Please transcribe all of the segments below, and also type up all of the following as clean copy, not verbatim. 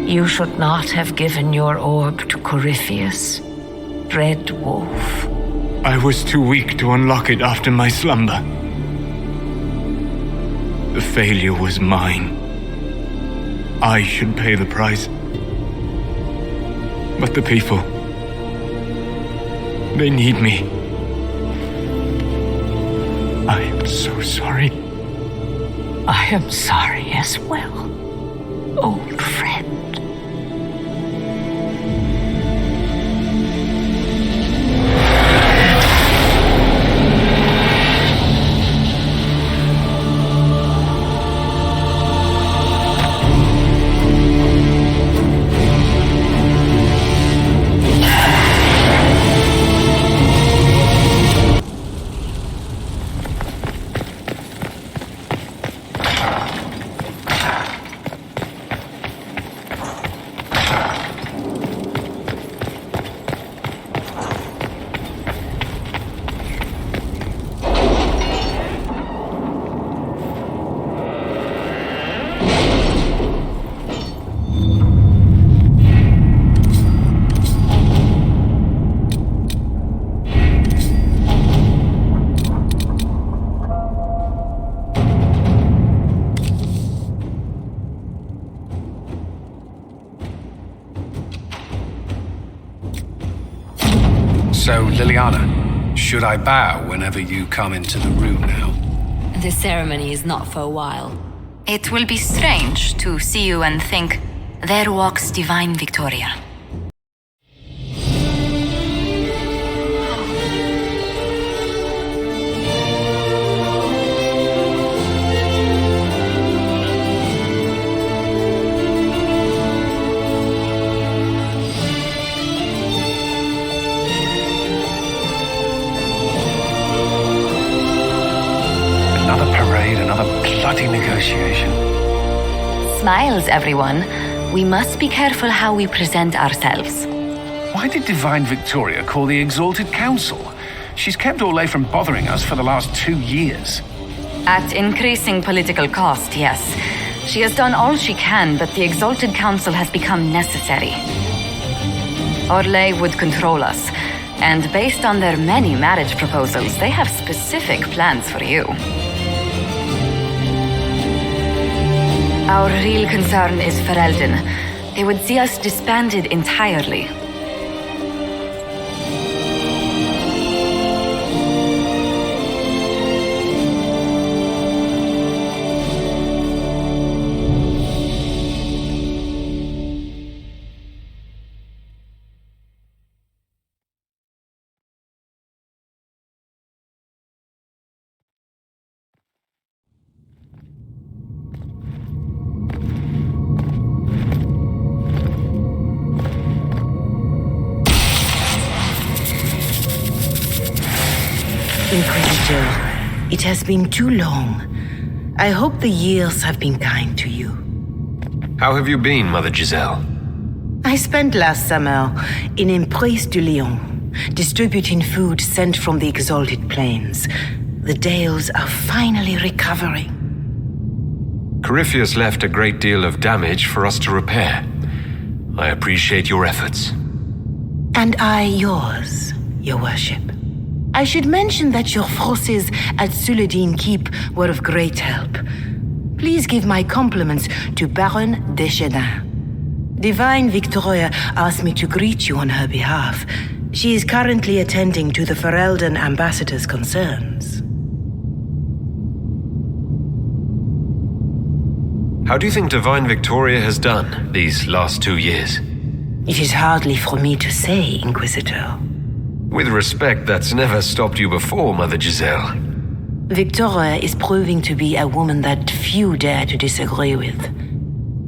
You should not have given your orb to Corypheus, Red Wolf. I was too weak to unlock it after my slumber. The failure was mine. I should pay the price. But the people, they need me. I am so sorry. I am sorry as well, old friend. So, Liliana, should I bow whenever you come into the room now? The ceremony is not for a while. It will be strange to see you and think, there walks Divine Victoria. Bloody negotiation. Smiles, everyone. We must be careful how we present ourselves. Why did Divine Victoria call the Exalted Council? She's kept Orlais from bothering us for the last 2 years. At increasing political cost, yes. She has done all she can, but the Exalted Council has become necessary. Orlais would control us, and based on their many marriage proposals, they have specific plans for you. Our real concern is Ferelden. They would see us disbanded entirely. Inquisitor, it has been too long. I hope the years have been kind to you. How have you been, Mother Giselle? I spent last summer in Emprise de Lyon, distributing food sent from the Exalted Plains. The Dales are finally recovering. Corypheus left a great deal of damage for us to repair. I appreciate your efforts. And I yours, Your Worship. I should mention that your forces at Suladin Keep were of great help. Please give my compliments to Baron Deschedin. Divine Victoria asked me to greet you on her behalf. She is currently attending to the Ferelden ambassador's concerns. How do you think Divine Victoria has done these last 2 years? It is hardly for me to say, Inquisitor. With respect, that's never stopped you before, Mother Giselle. Victoria is proving to be a woman that few dare to disagree with.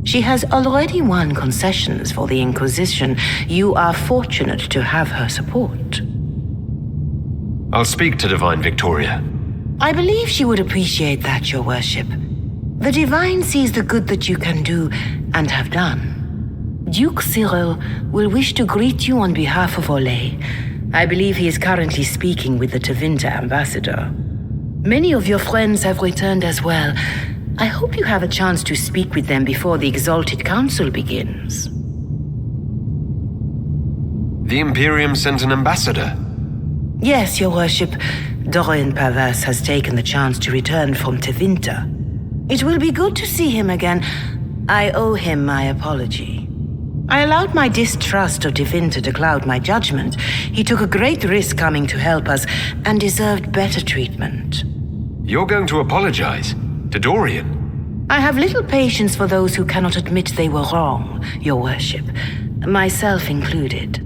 She has already won concessions for the Inquisition. You are fortunate to have her support. I'll speak to Divine Victoria. I believe she would appreciate that, Your Worship. The Divine sees the good that you can do and have done. Duke Cyril will wish to greet you on behalf of Orlais. I believe he is currently speaking with the Tevinter ambassador. Many of your friends have returned as well. I hope you have a chance to speak with them before the Exalted Council begins. The Imperium sent an ambassador. Yes, Your Worship. Dorian Pavas has taken the chance to return from Tevinter. It will be good to see him again. I owe him my apology. I allowed my distrust of Tevinter to cloud my judgment. He took a great risk coming to help us and deserved better treatment. You're going to apologize? To Dorian? I have little patience for those who cannot admit they were wrong, Your Worship. Myself included.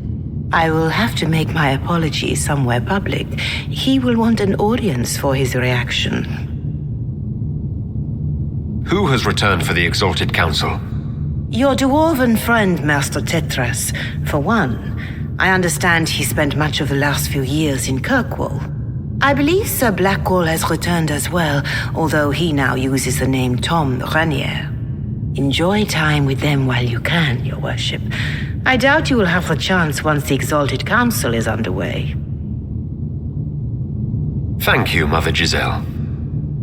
I will have to make my apology somewhere public. He will want an audience for his reaction. Who has returned for the Exalted Council? Your dwarven friend, Master Tetras, for one. I understand he spent much of the last few years in Kirkwall. I believe Sir Blackwall has returned as well, although he now uses the name Tom Ranier. Enjoy time with them while you can, Your Worship. I doubt you will have the chance once the Exalted Council is underway. Thank you, Mother Giselle.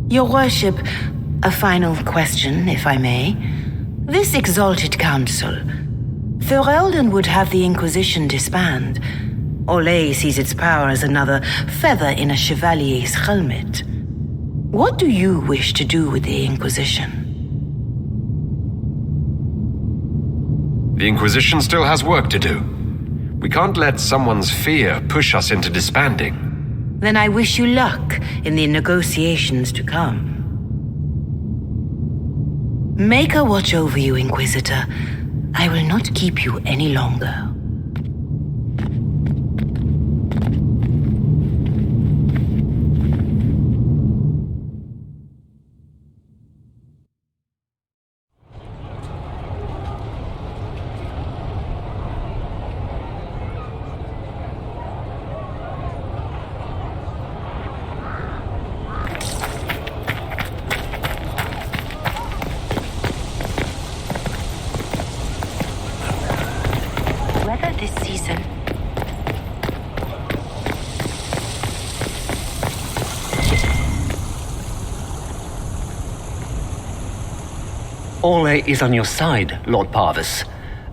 Your Worship, a final question, if I may. This Exalted Council, Ferelden would have the Inquisition disband. Olay sees its power as another feather in a chevalier's helmet. What do you wish to do with the Inquisition? The Inquisition still has work to do. We can't let someone's fear push us into disbanding. Then I wish you luck in the negotiations to come. Maker watch over you, Inquisitor. I will not keep you any longer. This season. Olay is on your side, Lord Parvis.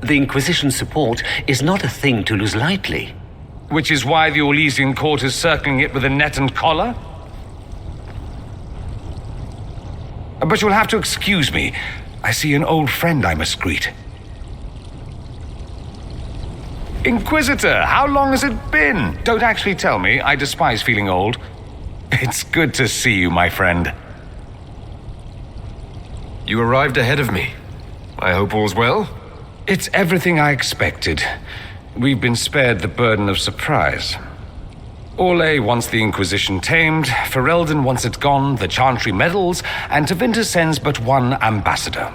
The Inquisition's support is not a thing to lose lightly. Which is why the Orlesian court is circling it with a net and collar? But you'll have to excuse me. I see an old friend I must greet. Inquisitor, how long has it been? Don't actually tell me. I despise feeling old. It's good to see you, my friend. You arrived ahead of me. I hope all's well? It's everything I expected. We've been spared the burden of surprise. Olay wants the Inquisition tamed, Ferelden wants it gone, the Chantry meddles, and Tevinter sends but one ambassador.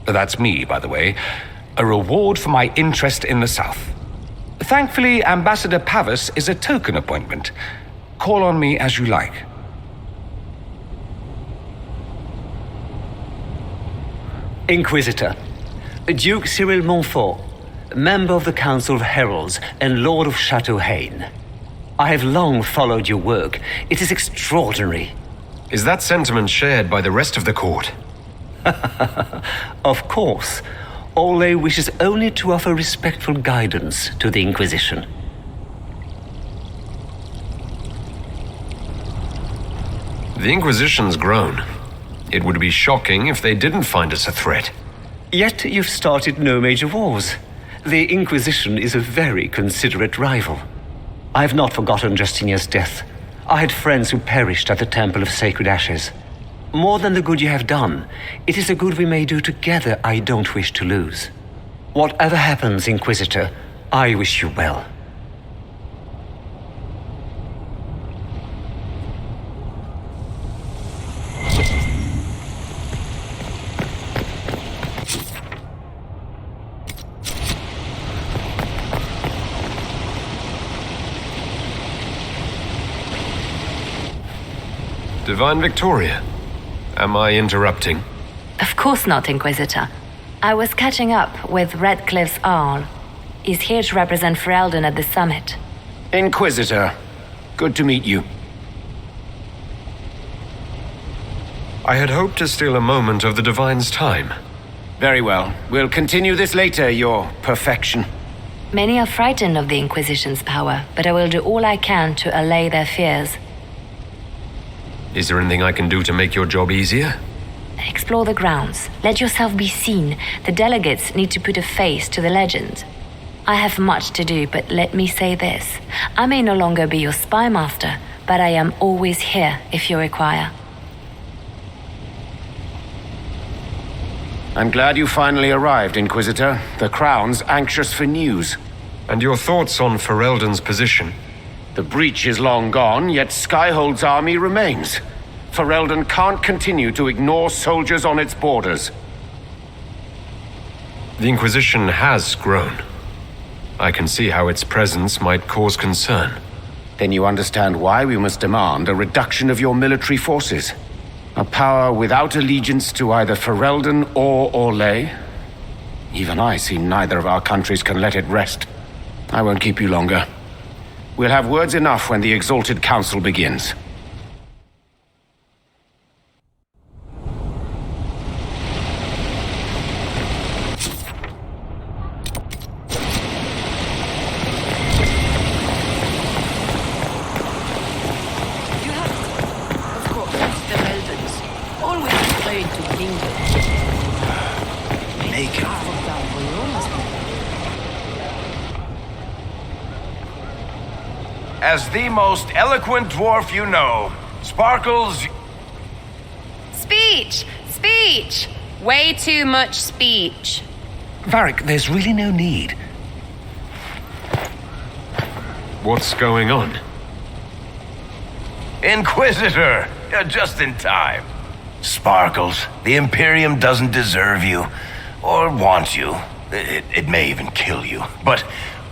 That's me, by the way. A reward for my interest in the South. Thankfully, Ambassador Pavas is a token appointment. Call on me as you like. Inquisitor, Duke Cyril Montfort, member of the Council of Heralds and Lord of Chateau Haine. I have long followed your work. It is extraordinary. Is that sentiment shared by the rest of the court? Of course. Olay wishes only to offer respectful guidance to the Inquisition. The Inquisition's grown. It would be shocking if they didn't find us a threat. Yet you've started no major wars. The Inquisition is a very considerate rival. I have not forgotten Justinian's death. I had friends who perished at the Temple of Sacred Ashes. More than the good you have done, it is a good we may do together I don't wish to lose. Whatever happens, Inquisitor, I wish you well. Divine Victoria, am I interrupting? Of course not, Inquisitor. I was catching up with Redcliffe's Arl. He's here to represent Ferelden at the summit. Inquisitor, good to meet you. I had hoped to steal a moment of the Divine's time. Very well. We'll continue this later, your perfection. Many are frightened of the Inquisition's power, but I will do all I can to allay their fears. Is there anything I can do to make your job easier? Explore the grounds. Let yourself be seen. The delegates need to put a face to the legend. I have much to do, but let me say this. I may no longer be your spy master, but I am always here if you require. I'm glad you finally arrived, Inquisitor. The Crown's anxious for news. And your thoughts on Ferelden's position? The breach is long gone, yet Skyhold's army remains. Ferelden can't continue to ignore soldiers on its borders. The Inquisition has grown. I can see how its presence might cause concern. Then you understand why we must demand a reduction of your military forces. A power without allegiance to either Ferelden or Orlais. Even I see neither of our countries can let it rest. I won't keep you longer. We'll have words enough when the Exalted Council begins. As the most eloquent dwarf you know, Sparkles... Speech! Speech! Way too much speech. Varric, there's really no need. What's going on? Inquisitor! You're just in time. Sparkles, the Imperium doesn't deserve you, or want you. It may even kill you, but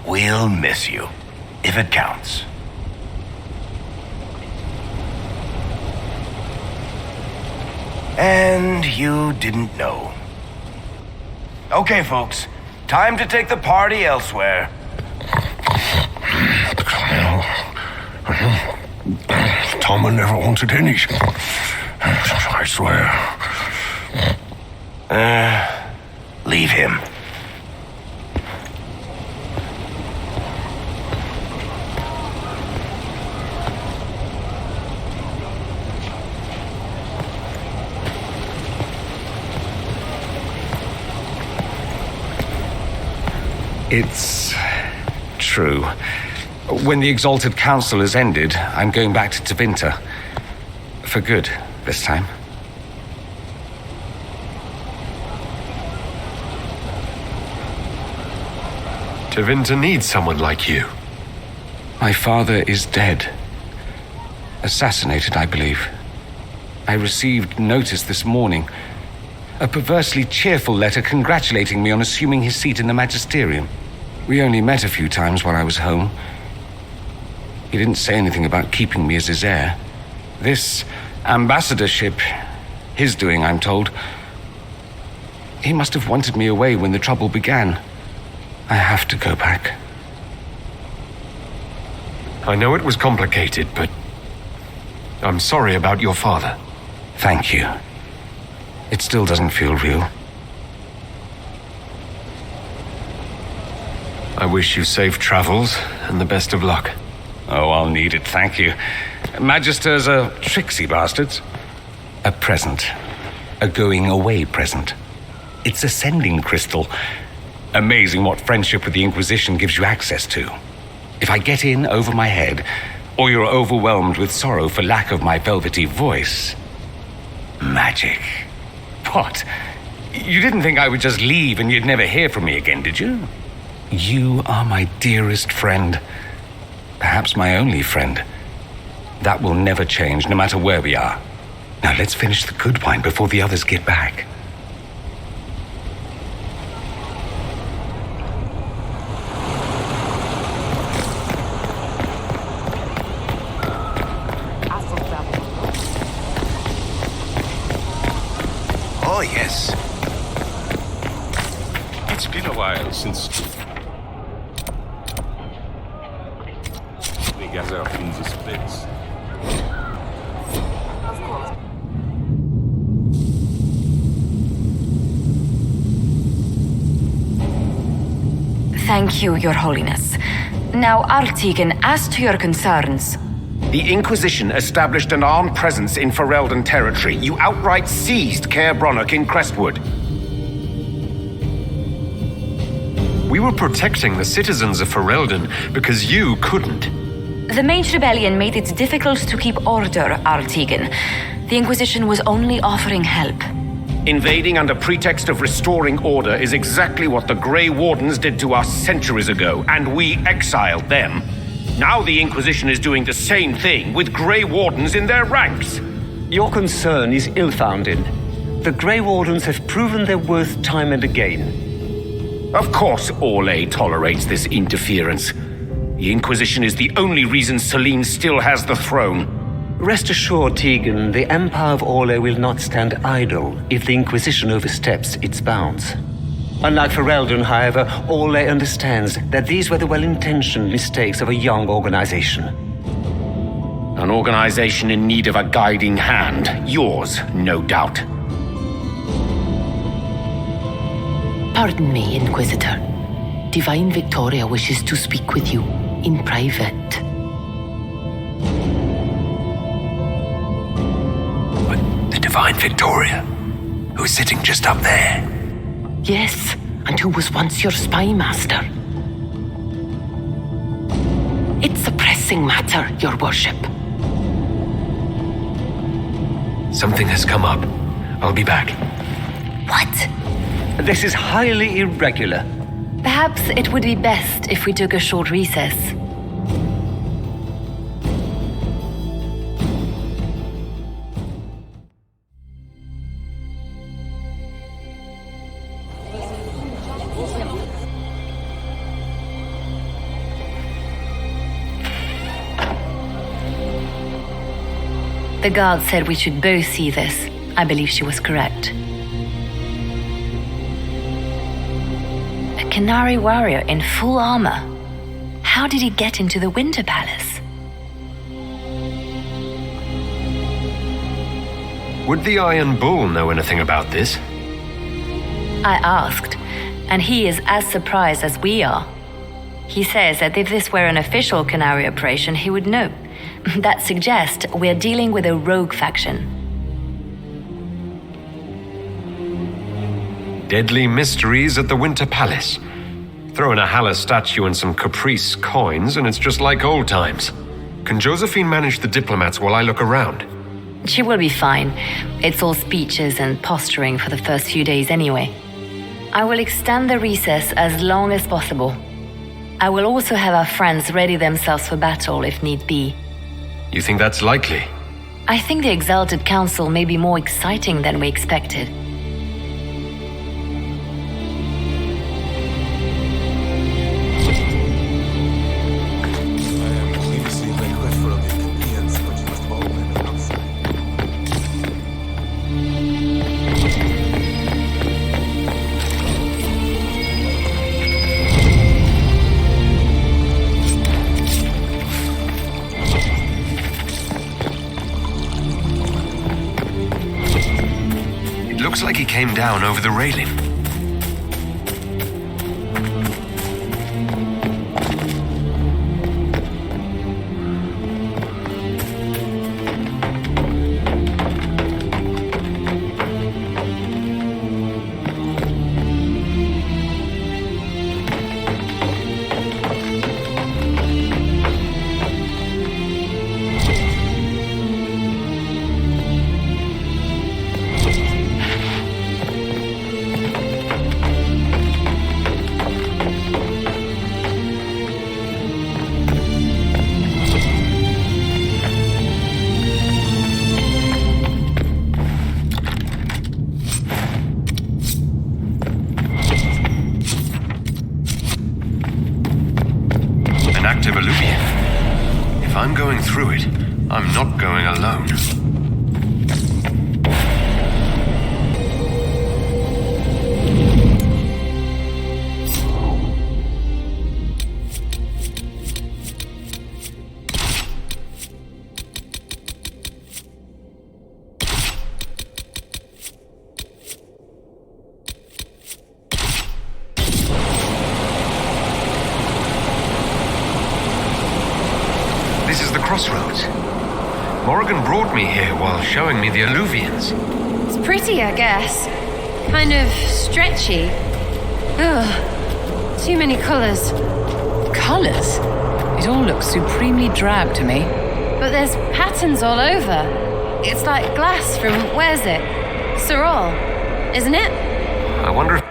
we'll miss you, if it counts. And you didn't know. Okay, folks. Time to take the party elsewhere. Toma never wanted any. I swear. Leave him. It's true. When the Exalted Council has ended, I'm going back to Tevinter. For good, this time. Tevinter needs someone like you. My father is dead. Assassinated, I believe. I received notice this morning. A perversely cheerful letter congratulating me on assuming his seat in the Magisterium. We only met a few times while I was home. He didn't say anything about keeping me as his heir. This ambassadorship, his doing, I'm told. He must have wanted me away when the trouble began. I have to go back. I know it was complicated, but I'm sorry about your father. Thank you. It still doesn't feel real. I wish you safe travels and the best of luck. Oh, I'll need it, thank you. Magisters are tricksy bastards. A present. A going-away present. It's a sending crystal. Amazing what friendship with the Inquisition gives you access to. If I get in over my head, or you're overwhelmed with sorrow for lack of my velvety voice... Magic. What? You didn't think I would just leave and you'd never hear from me again, did you? You are my dearest friend. Perhaps my only friend. That will never change, no matter where we are. Now let's finish the good wine before the others get back. Oh, yes. It's been a while since we gather in this place. Of course. Thank you, Your Holiness. Now, Artigan, as to your concerns. The Inquisition established an armed presence in Ferelden territory. You outright seized Caer Bronach in Crestwood. We were protecting the citizens of Ferelden because you couldn't. The Mage Rebellion made it difficult to keep order, Artigan. The Inquisition was only offering help. Invading under pretext of restoring order is exactly what the Grey Wardens did to us centuries ago, and we exiled them. Now the Inquisition is doing the same thing with Grey Wardens in their ranks. Your concern is ill-founded. The Grey Wardens have proven their worth time and again. Of course Orlais tolerates this interference. The Inquisition is the only reason Selene still has the throne. Rest assured, Tegan, the Empire of Orlais will not stand idle if the Inquisition oversteps its bounds. Unlike Ferelden, however, Orlais understands that these were the well-intentioned mistakes of a young organization. An organization in need of a guiding hand. Yours, no doubt. Pardon me, Inquisitor. Divine Victoria wishes to speak with you in private. The Divine Victoria, who's sitting just up there. Yes, and who was once your spy master. It's a pressing matter, Your Worship. Something has come up. I'll be back. What? This is highly irregular. Perhaps it would be best if we took a short recess. The guard said we should both see this. I believe she was correct. A Canary warrior in full armor. How did he get into the Winter Palace? Would the Iron Bull know anything about this? I asked, and he is as surprised as we are. He says that if this were an official Canary operation, he would know. That suggests we're dealing with a rogue faction. Deadly mysteries at the Winter Palace. Throw in a Haller statue and some Caprice coins, and it's just like old times. Can Josephine manage the diplomats while I look around? She will be fine. It's all speeches and posturing for the first few days anyway. I will extend the recess as long as possible. I will also have our friends ready themselves for battle if need be. You think that's likely? I think the Exalted Council may be more exciting than we expected. Looks like he came down over the railing. Active Illuvian. If I'm going through it, I'm not going alone. this is the crossroads. Morrigan brought me here while showing me the alluvians. It's pretty, I guess. Kind of stretchy. Ugh. Too many colors. Colors? It all looks supremely drab to me. But there's patterns all over. It's like glass from, where's it? Sorol, isn't it? I wonder if...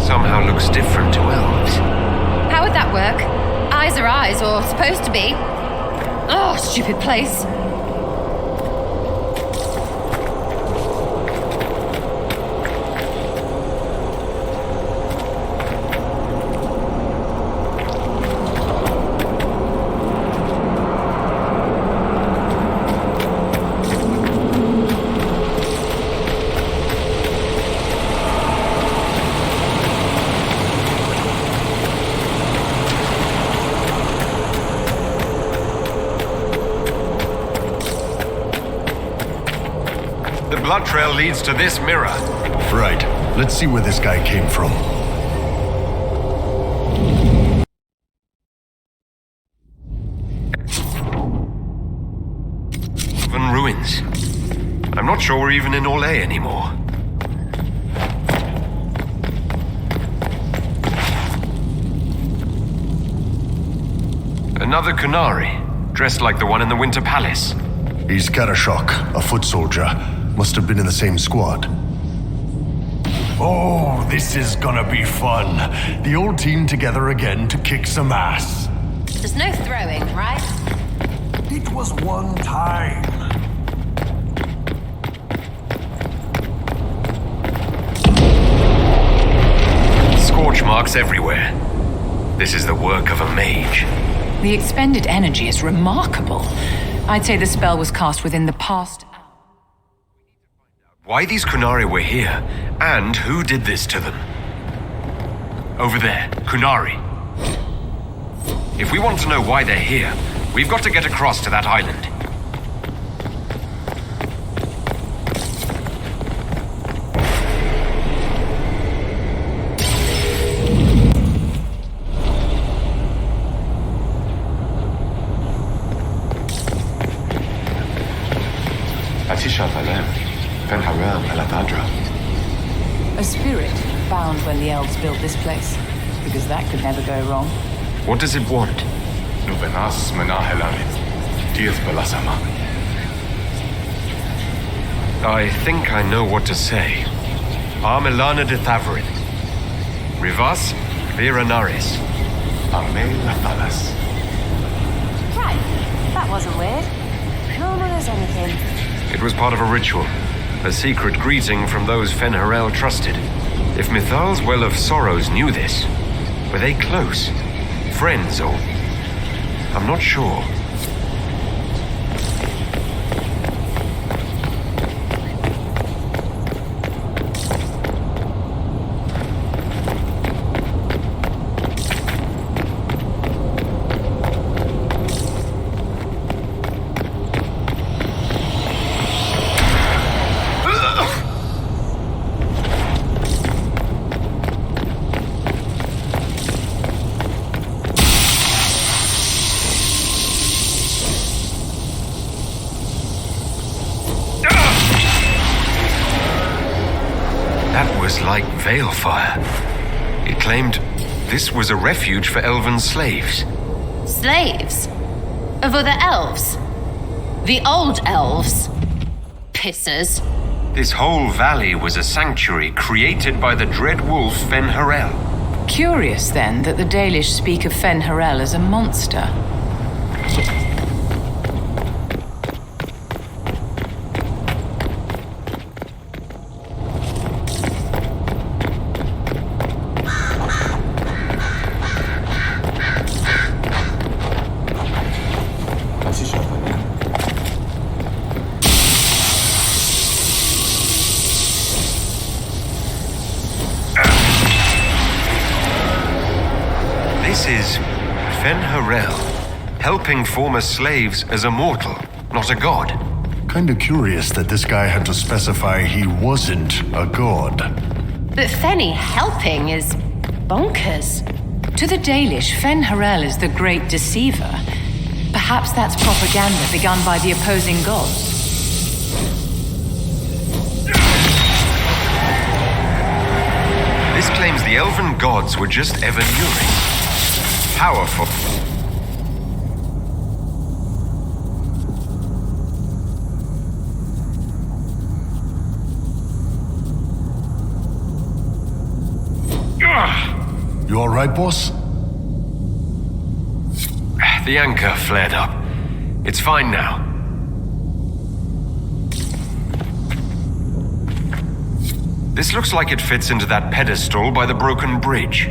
somehow looks different to elves. How would that work? Eyes are eyes, or supposed to be. Oh, stupid place. The blood trail leads to this mirror. Right. Let's see where this guy came from. Elven ruins. I'm not sure we're even in Orlais anymore. Another Kunari, dressed like the one in the Winter Palace. He's Karashok, a foot soldier. Must have been in the same squad. Oh, this is gonna be fun. The old team together again to kick some ass. There's no throwing, right? It was one time. Scorch marks everywhere. This is the work of a mage. The expended energy is remarkable. I'd say the spell was cast within the past. Why these Kunari were here, and who did this to them. Over there, Kunari. If we want to know why they're here, we've got to get across to that island. A spirit bound when the elves built this place, because that could never go wrong. What does it want? I think I know what to say. Armelana de Thavarin. Rivas Viranaris. Right, that wasn't weird. Normal as anything. It was part of a ritual. A secret greeting from those Fen'Harel trusted. If Mithal's Well of Sorrows knew this, were they close? Friends, or... I'm not sure. Like Veilfire. It claimed this was a refuge for elven slaves. Slaves? Of other elves? The old elves? Pissers. This whole valley was a sanctuary created by the dread wolf Fen'Harel. Curious, then, that the Dalish speak of Fen'Harel as a monster. This is Fen'Harel, helping former slaves as a mortal, not a god. Kinda curious that this guy had to specify he wasn't a god. But Fenny helping is bonkers. To the Dalish, Fen Harel is the great deceiver. Perhaps that's propaganda begun by the opposing gods. This claims the elven gods were just ever-luring. Powerful. You alright, boss? The anchor flared up. It's fine now. This looks like it fits into that pedestal by the broken bridge.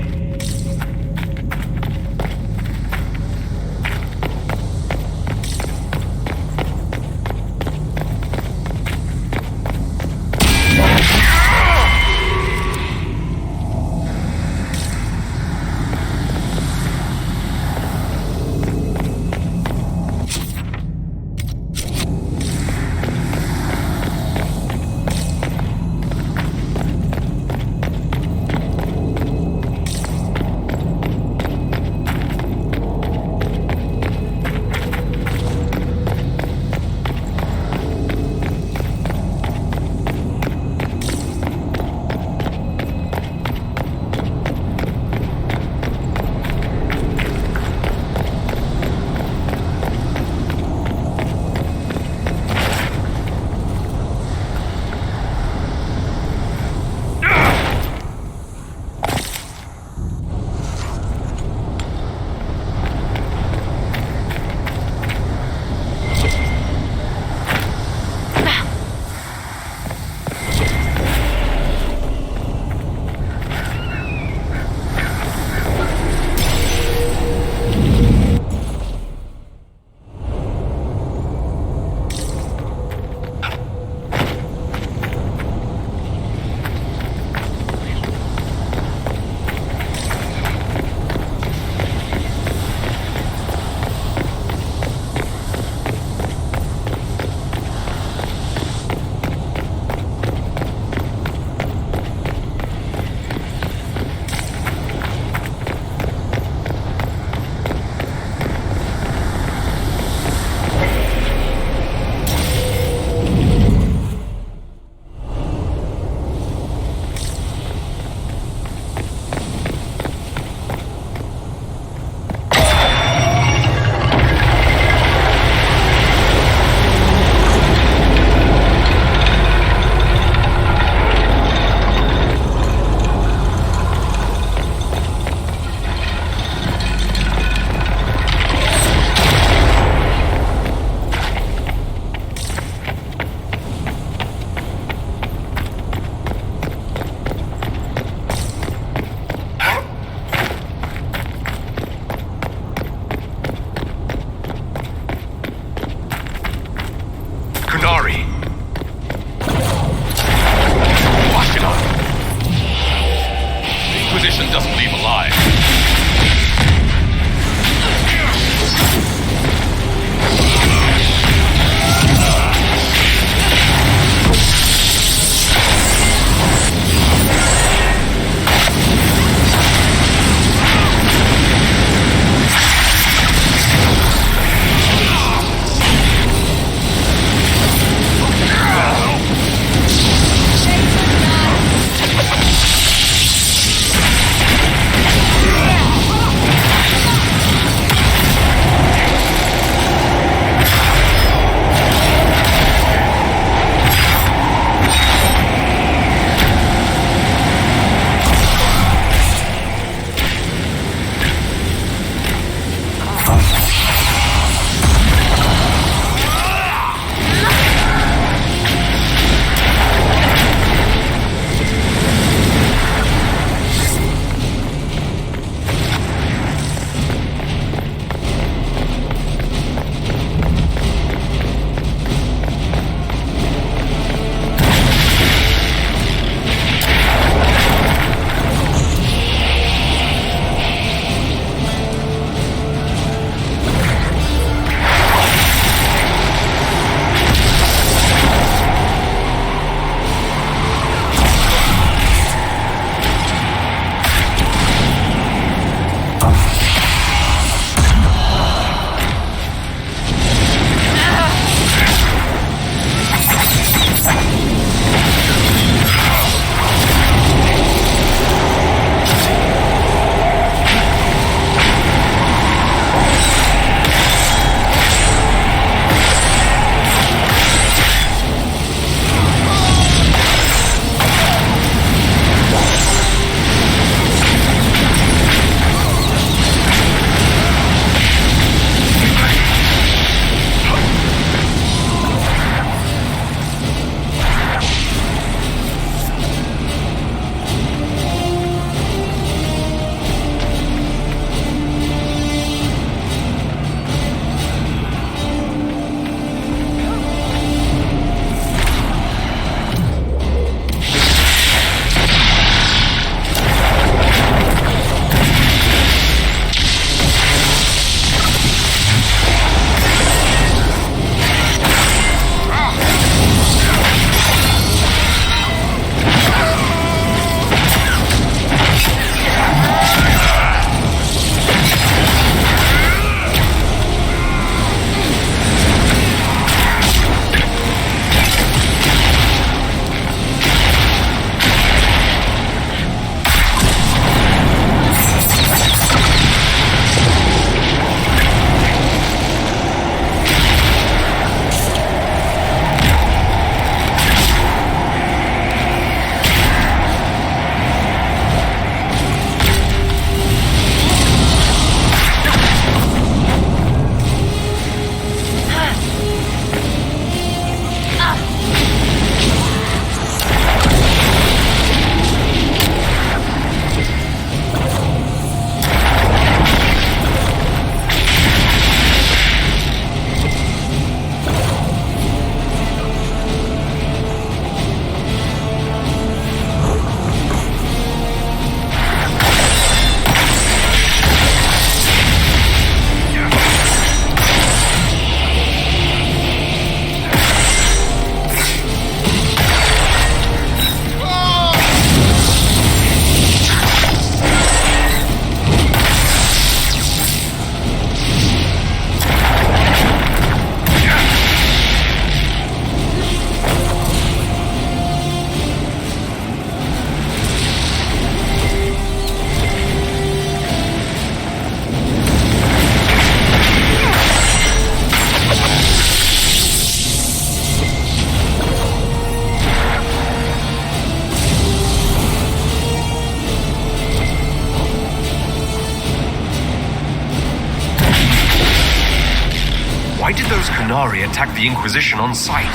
those Qunari attack the Inquisition on sight?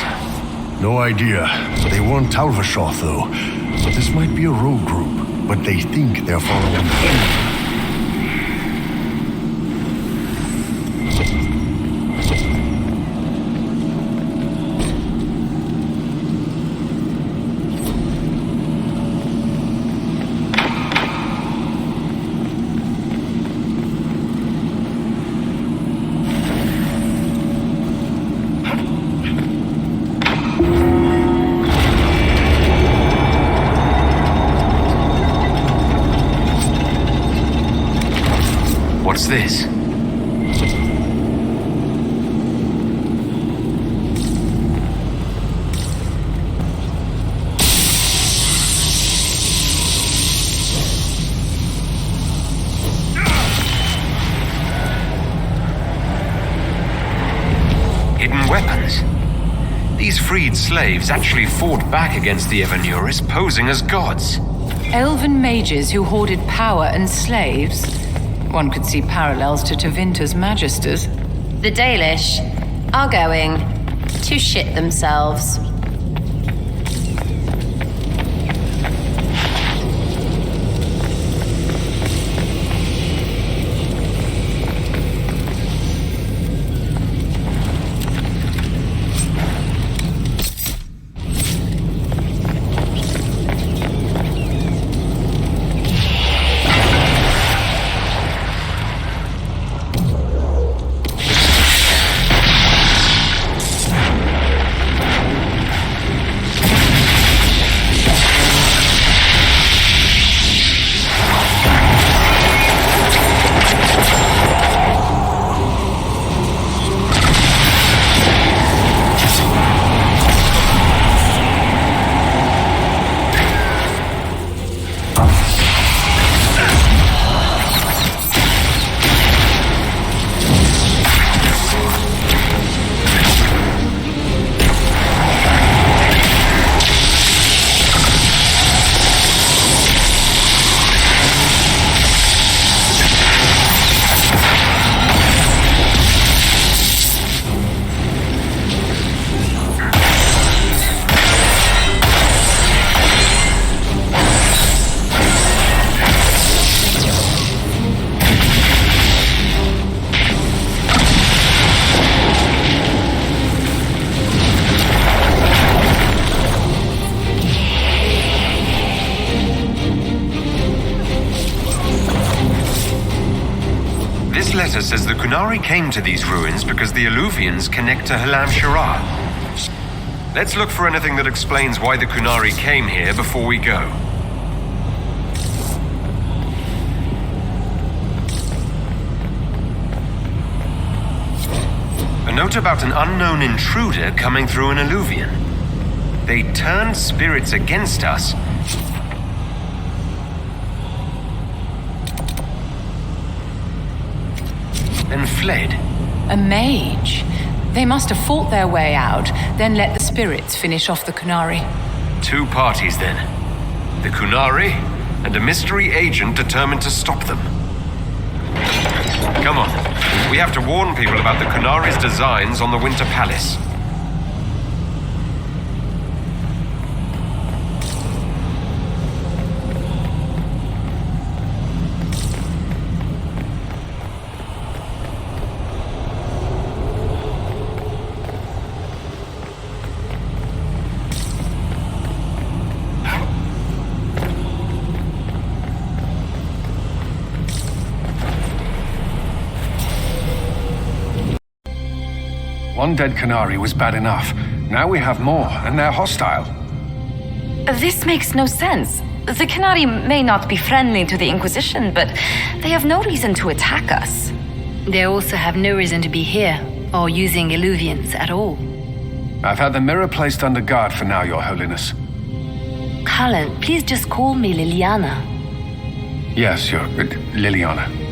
No idea. They weren't Talvashoth, though. This might be a rogue group, but they think they're following Fen. What's this? Hidden weapons. These freed slaves actually fought back against the Evanuris, posing as gods. Elven mages who hoarded power and slaves? One could see parallels to Tevinter's Magisters. The Dalish are going to shit themselves. Letter says the Qunari came to these ruins because the Eluvians connect to Halam Shara. Let's look for anything that explains why the Qunari came here before we go. A note about an unknown intruder coming through an Eluvian. They turned spirits against us. And fled. A mage? They must have fought their way out, then let the spirits finish off the Qunari. Two parties, then. The Qunari, and a mystery agent determined to stop them. Come on. We have to warn people about the Qunari's designs on the Winter Palace. One dead Qunari was bad enough. Now we have more, and they're hostile. This makes no sense. The Qunari may not be friendly to the Inquisition, but they have no reason to attack us. They also have no reason to be here, or using Eluvians at all. I've had the mirror placed under guard for now, Your Holiness. Cullen, please just call me Liliana. Yes, Liliana.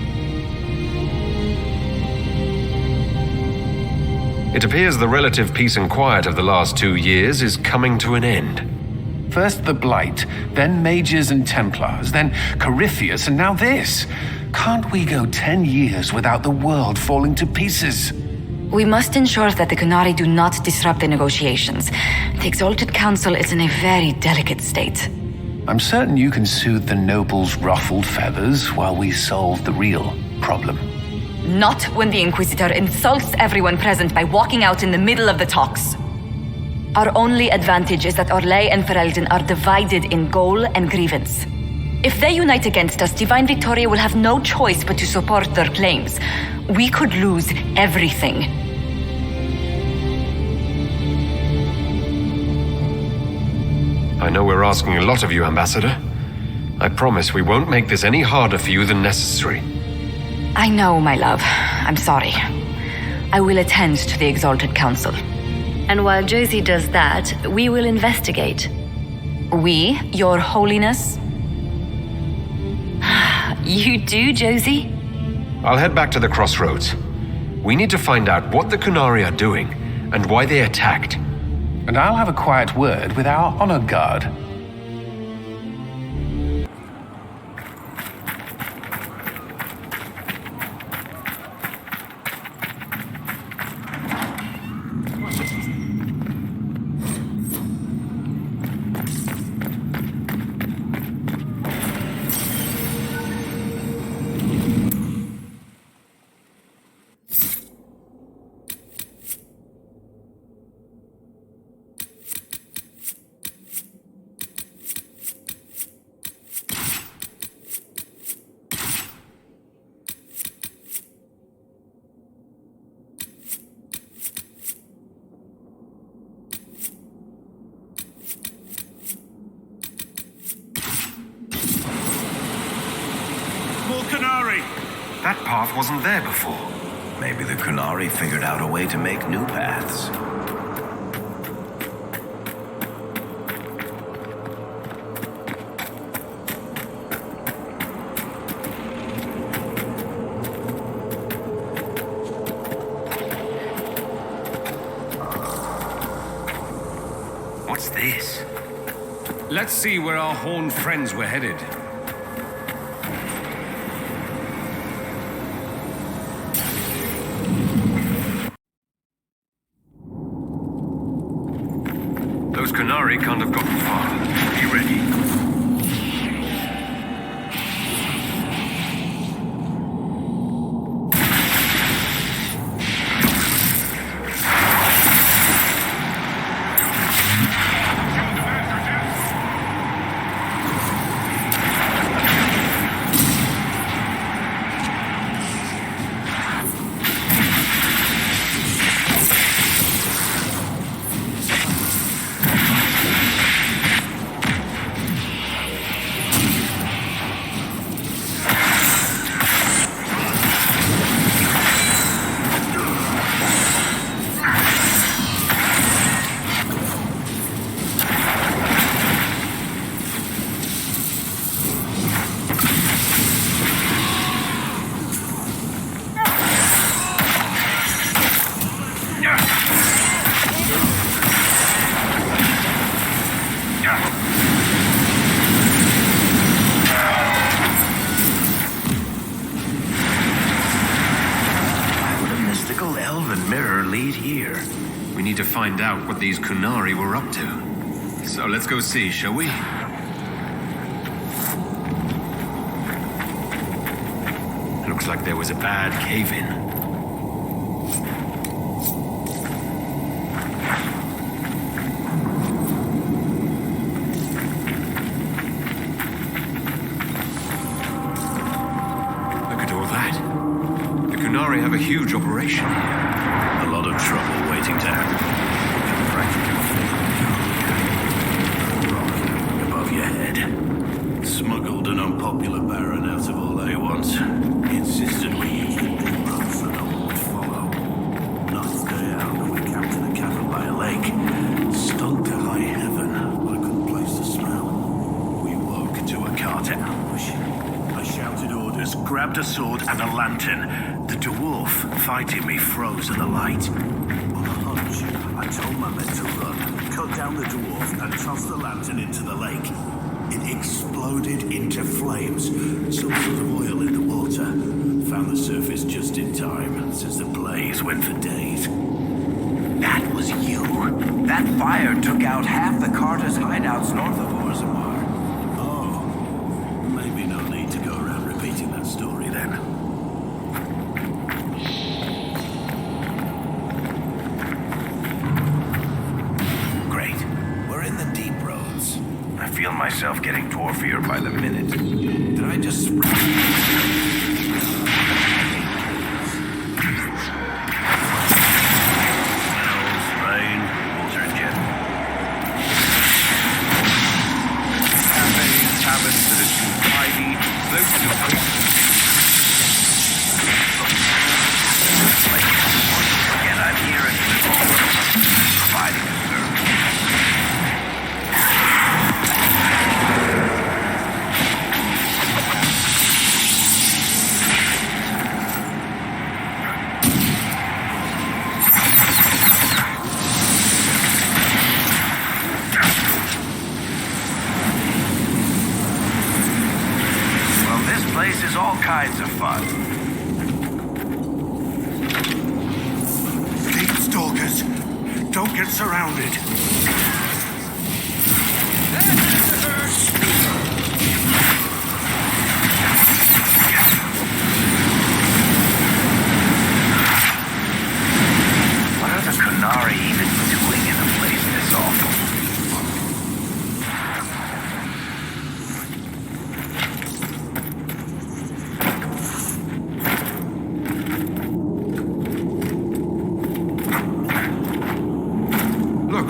It appears the relative peace and quiet of the last 2 years is coming to an end. First the Blight, then Mages and Templars, then Corypheus, and now this. Can't we go 10 years without the world falling to pieces? We must ensure that the Qunari do not disrupt the negotiations. The Exalted Council is in a very delicate state. I'm certain you can soothe the nobles' ruffled feathers while we solve the real problem. Not when the Inquisitor insults everyone present by walking out in the middle of the talks. Our only advantage is that Orlais and Ferelden are divided in goal and grievance. If they unite against us, Divine Victoria will have no choice but to support their claims. We could lose everything. I know we're asking a lot of you, Ambassador. I promise we won't make this any harder for you than necessary. I know, my love. I'm sorry. I will attend to the Exalted Council. And while Josie does that, we will investigate. We, Your Holiness? You do, Josie? I'll head back to the crossroads. We need to find out what the Qunari are doing and why they attacked. And I'll have a quiet word with our honor guard. That path wasn't there before. Maybe the Qunari figured out a way to make new paths. What's this? Let's see where our horned friends were headed. Those Qunari can't have gotten far. Be ready. We need to find out what these Qunari were up to. So let's go see, shall we? Looks like there was a bad cave-in. Have a huge operation. A lot of trouble waiting to happen. Rock above your head. Smuggled an unpopular baron out of Orlais once. He insisted we use the roads so no one would follow. Ninth day out, we captured a cabin by a lake. Stunk to high heaven, but I couldn't place the smell. We woke to a cart ambush. I shouted orders, grabbed a sword and a lantern. The dwarf fighting me froze in the light. On a hunch, I told my men to run, cut down the dwarf, and toss the lantern into the lake. It exploded into flames, some sort of oil in the water. found the surface just in time, since the blaze went for days. That was you. That fire took out half the Carter's hideouts north of Orzammar. Oh, maybe no need to go around repeating that story then. Great. We're in the deep roads. I feel myself getting dwarfier by the minute. Did I just surrounded. What are the Qunari even doing in a place this awful?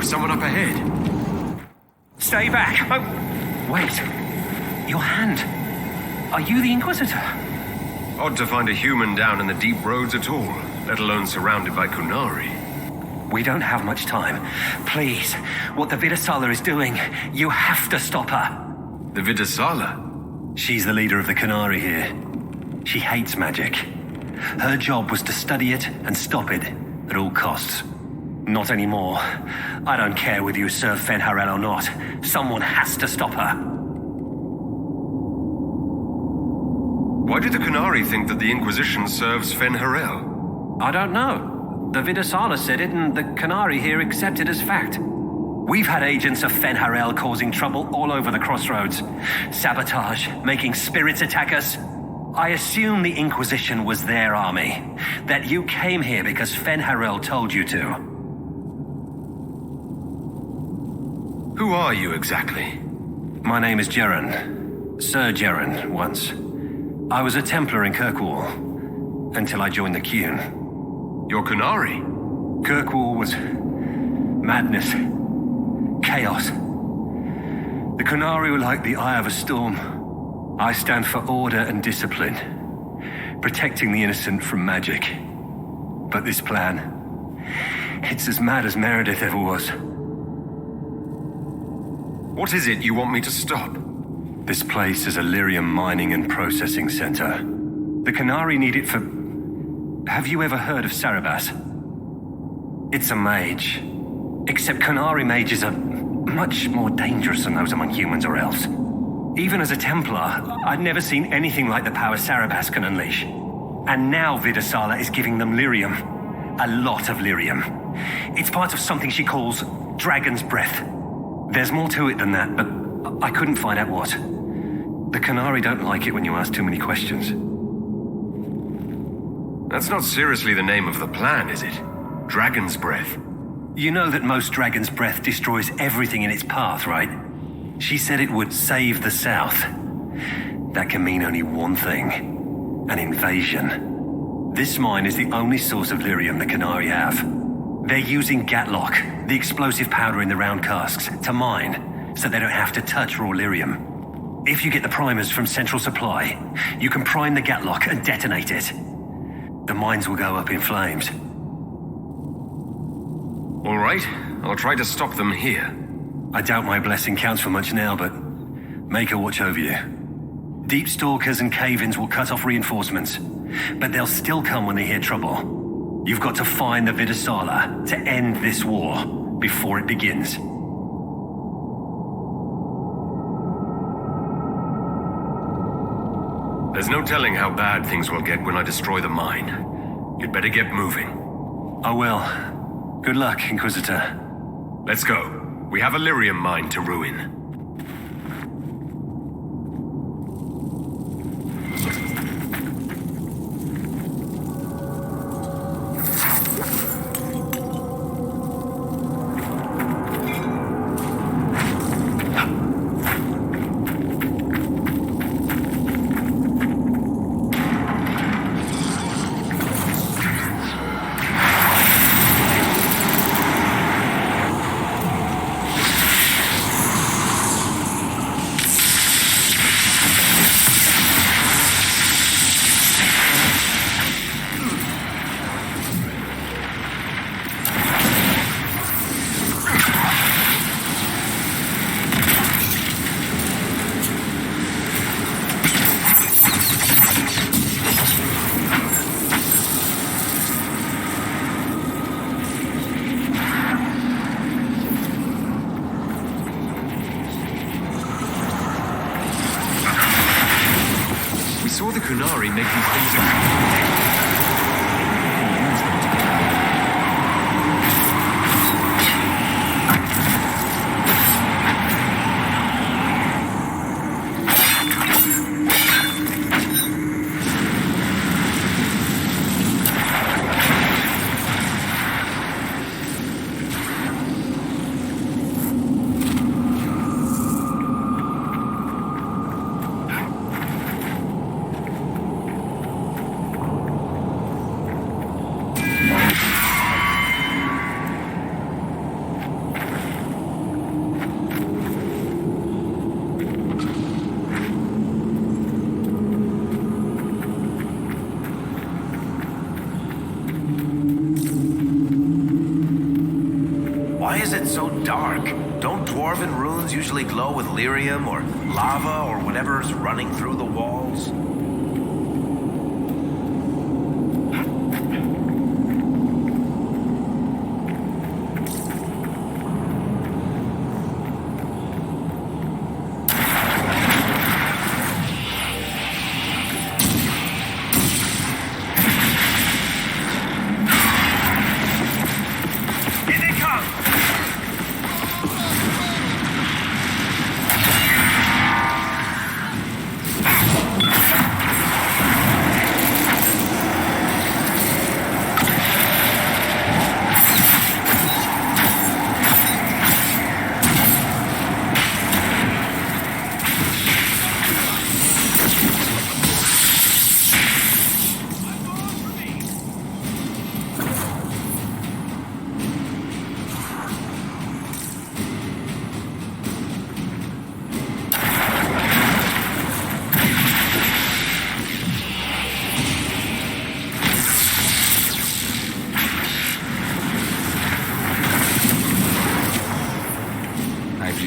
Someone up ahead. Stay back. Oh, wait. Your hand. Are you the Inquisitor? Odd to find a human down in the deep roads at all, let alone surrounded by Qunari. We don't have much time. Please, what the Vidasala is doing, you have to stop her. The Vidasala? She's the leader of the Qunari here. She hates magic. Her job was to study it and stop it at all costs. Not anymore. I don't care whether you serve Fen'Harel or not. Someone has to stop her. Why do the Qunari think that the Inquisition serves Fen'Harel? I don't know. The Vidasala said it, and the Qunari here accept it as fact. We've had agents of Fen'Harel causing trouble all over the crossroads. Sabotage, making spirits attack us. I assume the Inquisition was their army. That you came here because Fen'Harel told you to. Who are you exactly? My name is Jeren. Sir Jeren, once. I was a Templar in Kirkwall, until I joined the Qun. You're Qunari? Kirkwall was madness. Chaos. The Qunari were like the eye of a storm. I stand for order and discipline. Protecting the innocent from magic. But this plan, it's as mad as Meredith ever was. What is it you want me to stop? This place is a lyrium mining and processing center. The Qunari need it for... Have you ever heard of Sarabas? It's a mage. Except Qunari mages are much more dangerous than those among humans or elves. Even as a Templar, I'd never seen anything like the power Sarabas can unleash. And now Vidasala is giving them lyrium. A lot of lyrium. It's part of something she calls Dragon's Breath. There's more to it than that, but I couldn't find out what. The Qunari don't like it when you ask too many questions. That's not seriously the name of the plan, is it? Dragon's Breath. You know that most Dragon's Breath destroys everything in its path, right? She said it would save the South. That can mean only one thing. An invasion. This mine is the only source of lyrium the Qunari have. They're using Gatlock, the explosive powder in the round casks, to mine, so they don't have to touch raw lyrium. If you get the primers from Central Supply, you can prime the Gatlock and detonate it. The mines will go up in flames. All right, I'll try to stop them here. I doubt my blessing counts for much now, but make her watch over you. Deep Stalkers and Cave-ins will cut off reinforcements, but they'll still come when they hear trouble. You've got to find the Vidasala to end this war before it begins. There's no telling how bad things will get when I destroy the mine. You'd better get moving. I will. Good luck, Inquisitor. Let's go. We have a lyrium mine to ruin. Kunari making things dwarven runes usually glow with lyrium or lava or whatever's running through the walls?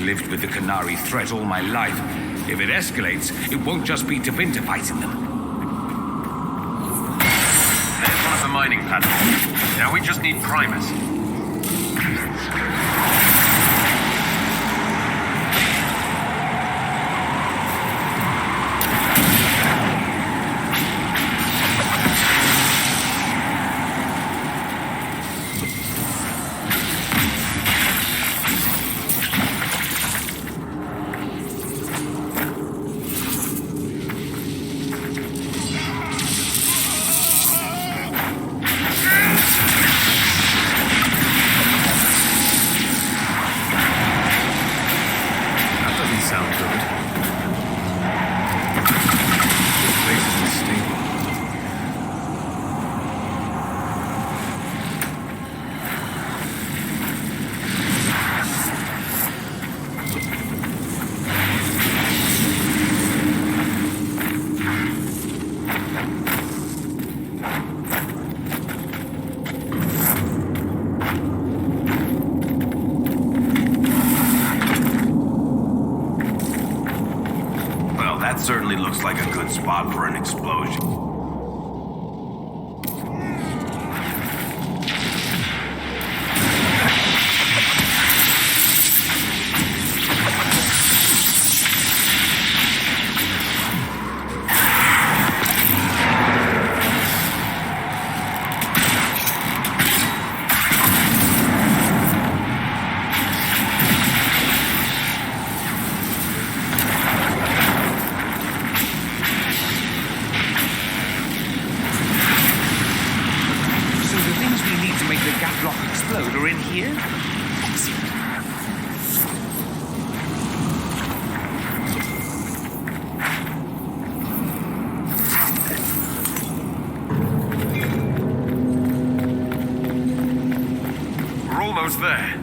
Lived with the Kunari threat all my life. If it escalates, it won't just be Tevinter fighting them. There's one of the mining platforms. Now we just need primers. Certainly looks like a good spot for an explosion. here? We're almost there.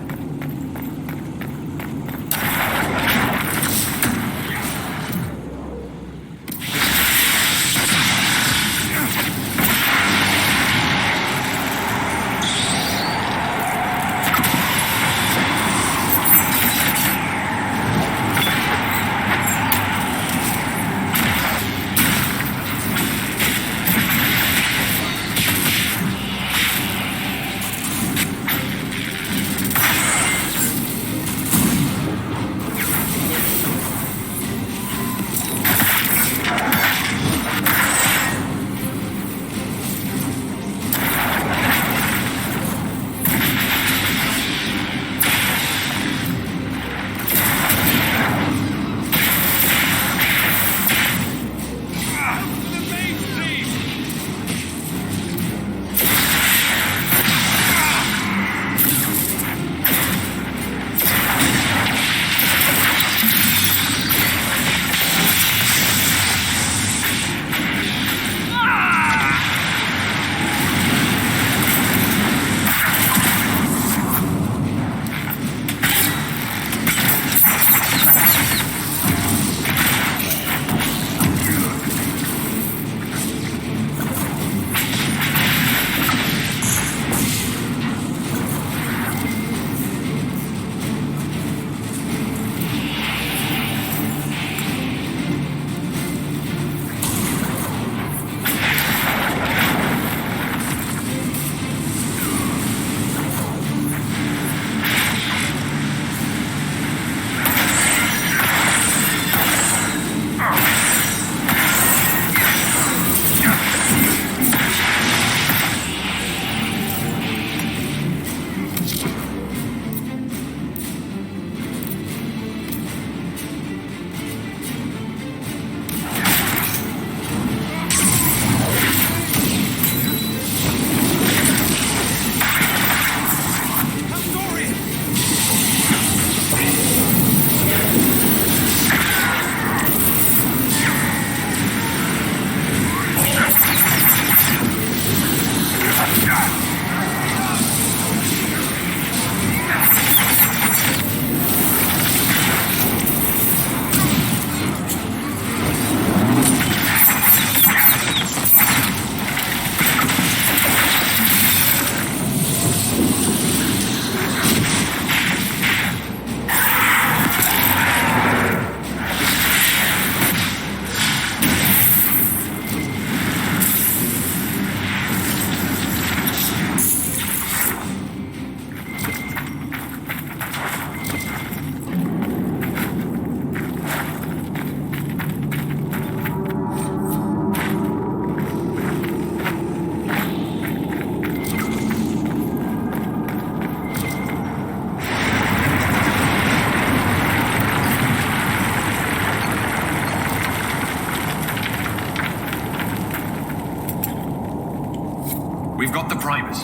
We've got the primers.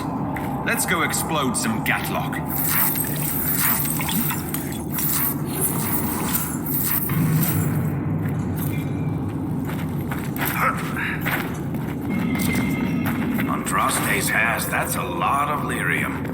Let's go explode some Gatlock. Andraste's has, that's a lot of lyrium.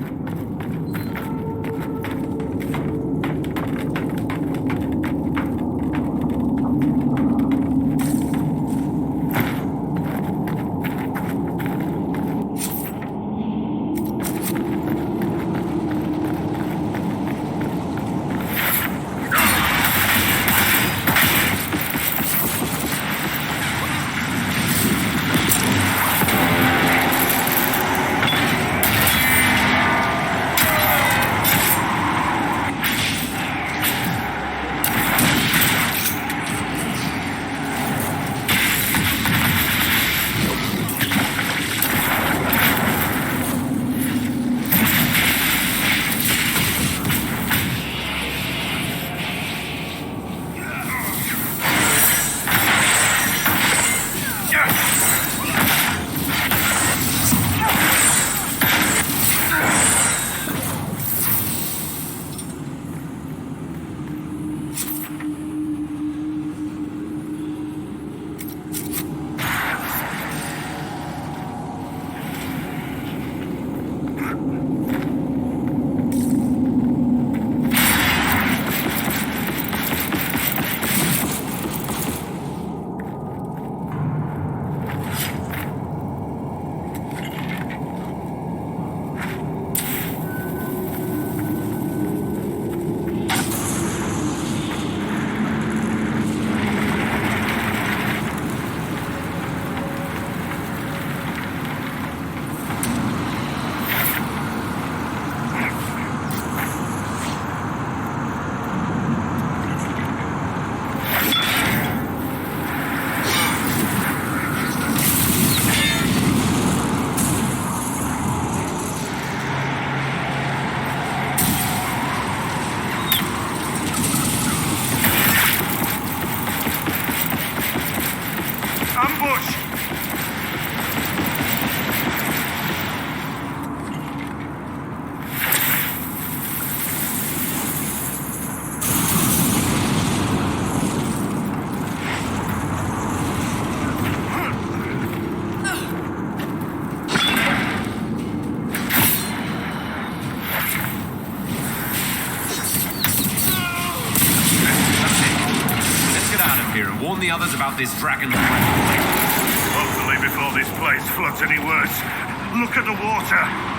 here and warn the others about this dragon. Hopefully before this place floods any worse. Look at the water!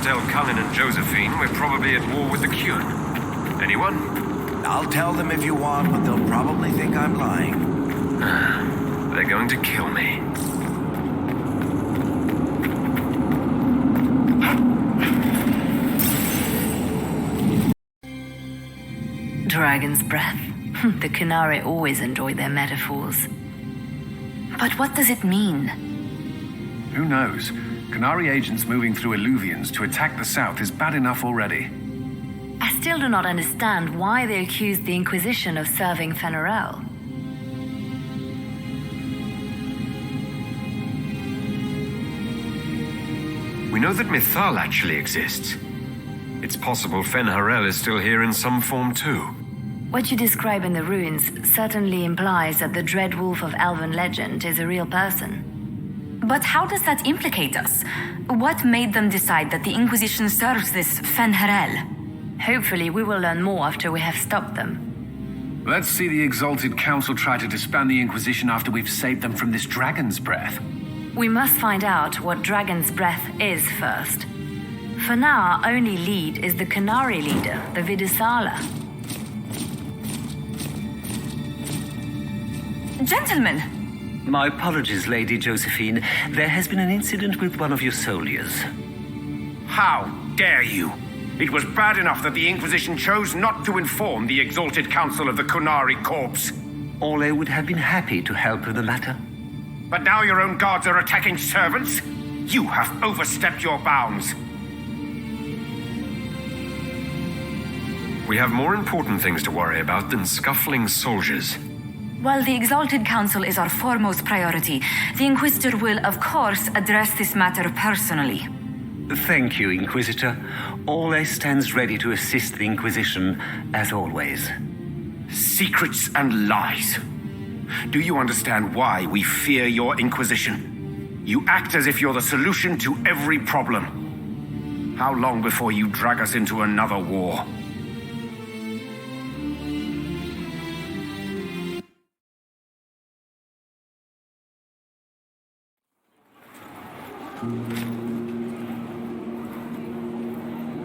tell Cullen and Josephine we're probably at war with the Qun. Anyone? I'll tell them if you want, but they'll probably think I'm lying. They're going to kill me. Dragon's breath. The Qunari always enjoy their metaphors. But what does it mean? Who knows? Qunari agents moving through Illuvians to attack the south is bad enough already. I still do not understand why they accused the Inquisition of serving Fen'Harel. We know that Mythal actually exists. It's possible Fen'Harel is still here in some form too. What you describe in the ruins certainly implies that the Dread Wolf of Elven legend is a real person. But how does that implicate us? What made them decide that the Inquisition serves this Fen'Harel? Hopefully we will learn more after we have stopped them. Let's see the Exalted Council try to disband the Inquisition after we've saved them from this dragon's breath. We must find out what Dragon's Breath is first. For now, our only lead is the Canary leader, the Vidisala. Gentlemen! My apologies, Lady Josephine. There has been an incident with one of your soldiers. How dare you? It was bad enough that the Inquisition chose not to inform the Exalted Council of the Kunari corpse. Ole would have been happy to help with the matter. But now your own guards are attacking servants? You have overstepped your bounds. We have more important things to worry about than scuffling soldiers. While the Exalted Council is our foremost priority, the Inquisitor will, of course, address this matter personally. Thank you, Inquisitor. Ole stands ready to assist the Inquisition, as always. Secrets and lies. Do you understand why we fear your Inquisition? You act as if you're the solution to every problem. How long before you drag us into another war?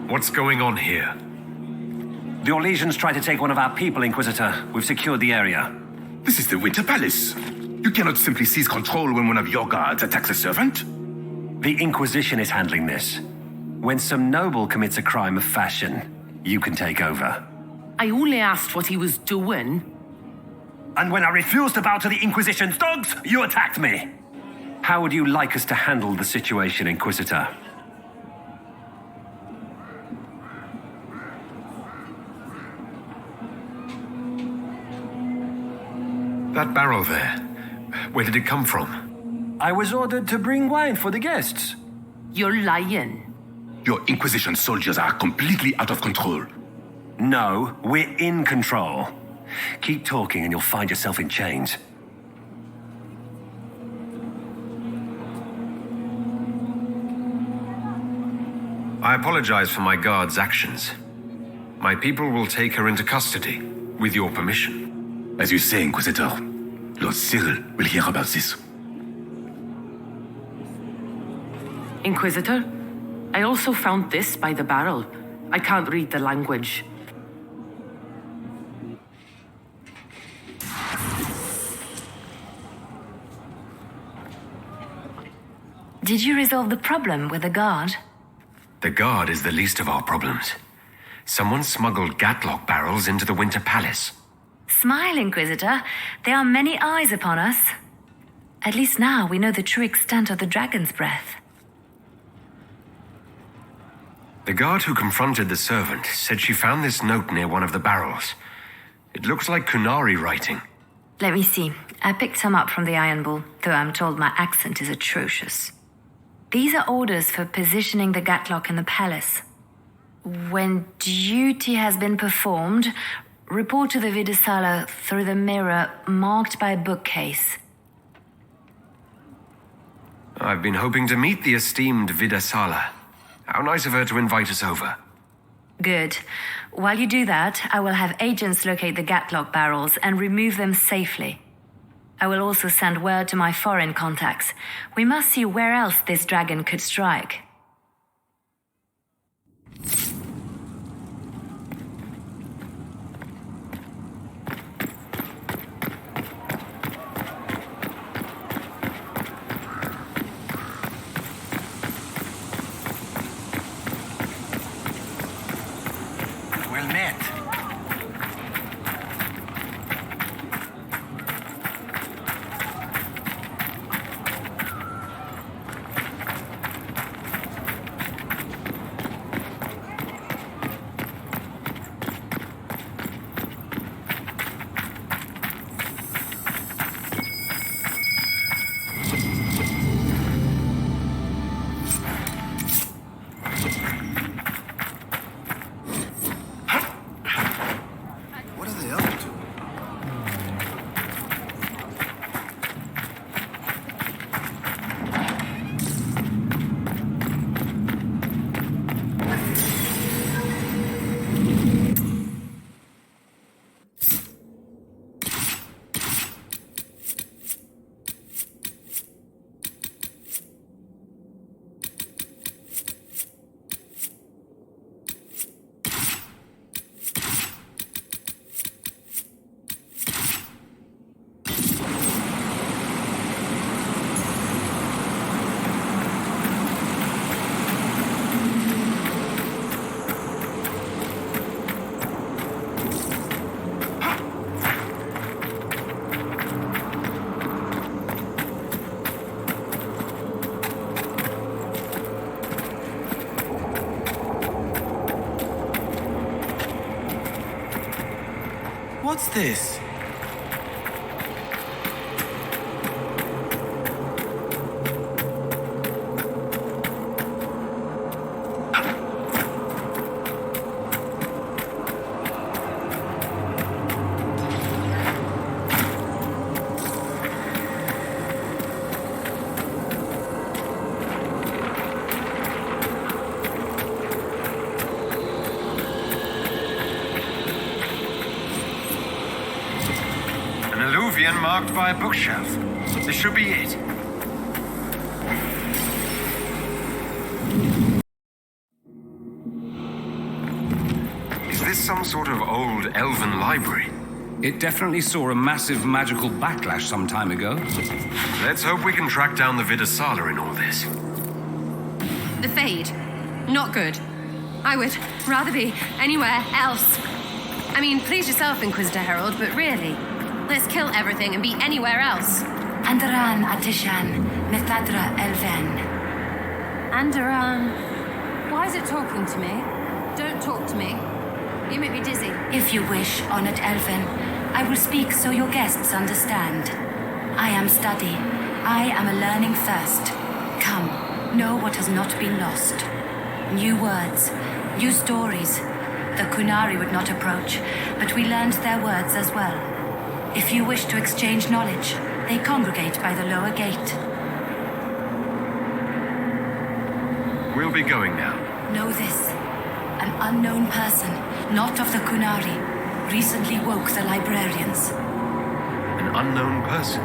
What's going on here? The Orlesians tried to take one of our people, Inquisitor. We've secured the area. This is the Winter Palace. You cannot simply seize control when one of your guards attacks a servant. The Inquisition is handling this. When some noble commits a crime of fashion, you can take over. I only asked what he was doing. And when I refused to bow to the Inquisition's dogs, you attacked me. How would you like us to handle the situation, Inquisitor? That barrel there, where did it come from? I was ordered to bring wine for the guests. You're lying. Your Inquisition soldiers are completely out of control. No, we're in control. Keep talking and you'll find yourself in chains. I apologize for my guard's actions. My people will take her into custody, with your permission. As you say, Inquisitor, Lord Cyril will hear about this. Inquisitor, I also found this by the barrel. I can't read the language. Did you resolve the problem with the guard? The guard is the least of our problems. Someone smuggled Gatlock barrels into the Winter Palace. Smile, Inquisitor. There are many eyes upon us. At least now we know the true extent of the Dragon's Breath. The guard who confronted the servant said she found this note near one of the barrels. It looks like Kunari writing. Let me see. I picked some up from the Iron Bull, though I'm told my accent is atrocious. These are orders for positioning the Gatlock in the palace. When duty has been performed, report to the Vidisala through the mirror marked by a bookcase. I've been hoping to meet the esteemed Vidisala. How nice of her to invite us over. Good. While you do that, I will have agents locate the Gatlock barrels and remove them safely. I will also send word to my foreign contacts. We must see where else this dragon could strike. Well met. this? Marked by a bookshelf. This should be it. Is this some sort of old elven library? It definitely saw a massive magical backlash some time ago. Let's hope we can track down the Vidasala in all this. The Fade. Not good. I would rather be anywhere else. I mean, please yourself, Inquisitor Herald, but really... let's kill everything and be anywhere else. Andaran Atishan, Methadra Elven. Andaran. Why is it talking to me? Don't talk to me. You make me dizzy. If you wish, Honored Elven, I will speak so your guests understand. I am study. I am a learning thirst. Come, know what has not been lost. New words, new stories. The Kunari would not approach, but we learned their words as well. If you wish to exchange knowledge, they congregate by the lower gate. We'll be going now. Know this. An unknown person, not of the Kunari, recently woke the librarians. An unknown person?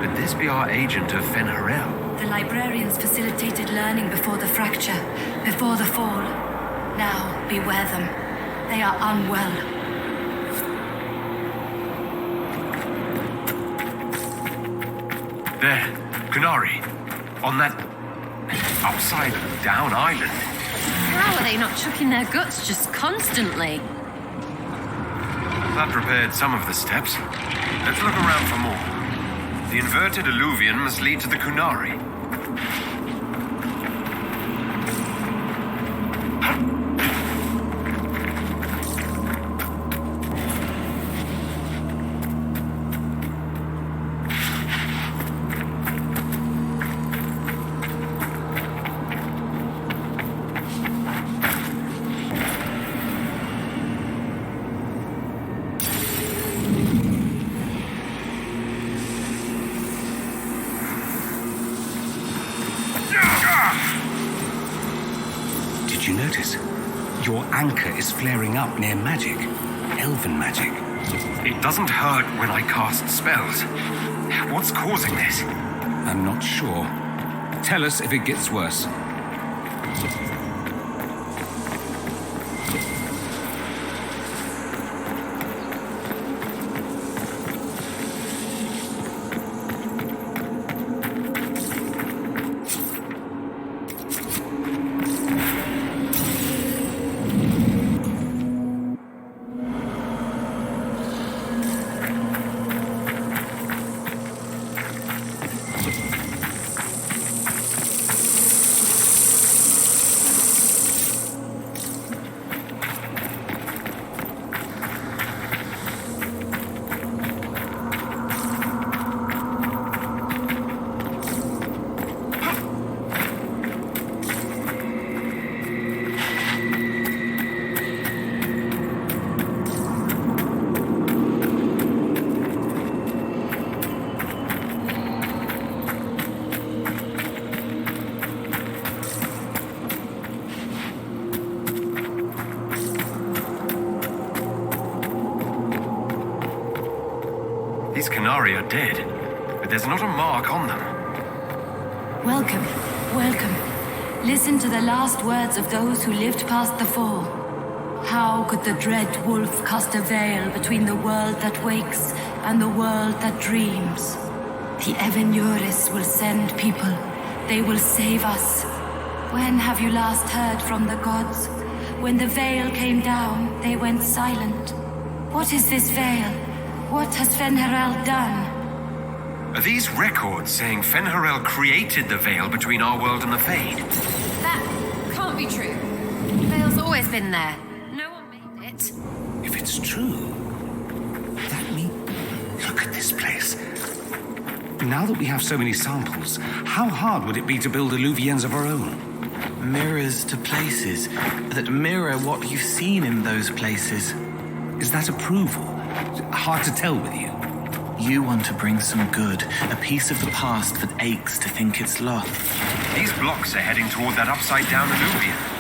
Could this be our agent of Fen'Harel? The librarians facilitated learning before the fracture, before the fall. Now, beware them. They are unwell. There, Kunari, on that upside-down island. How are they not chucking their guts just constantly? That repaired some of the steps. Let's look around for more. The inverted alluvion must lead to the Kunari. Did you notice? Your anchor is flaring up near magic. Elven magic. It doesn't hurt when I cast spells. What's causing this? I'm not sure. Tell us if it gets worse. These Kunari are dead, but there's not a mark on them. Welcome, welcome. Listen to the last words of those who lived past the fall. How could the dread wolf cast a veil between the world that wakes and the world that dreams? The Evenuris will send people. They will save us. When have you last heard from the gods? When the veil came down, they went silent. What is this veil? What has Fen'Harel done? Are these records saying Fen'Harel created the veil between our world and the Fade? That can't be true. The veil's always been there. No one made it. If it's true, this place. Now that we have so many samples, how hard would it be to build Illuvians of our own? Mirrors to places that mirror what you've seen in those places. Is that approval? Hard to tell with you. You want to bring some good, a piece of the past that aches to think it's lost. These blocks are heading toward that upside-down Illuvian.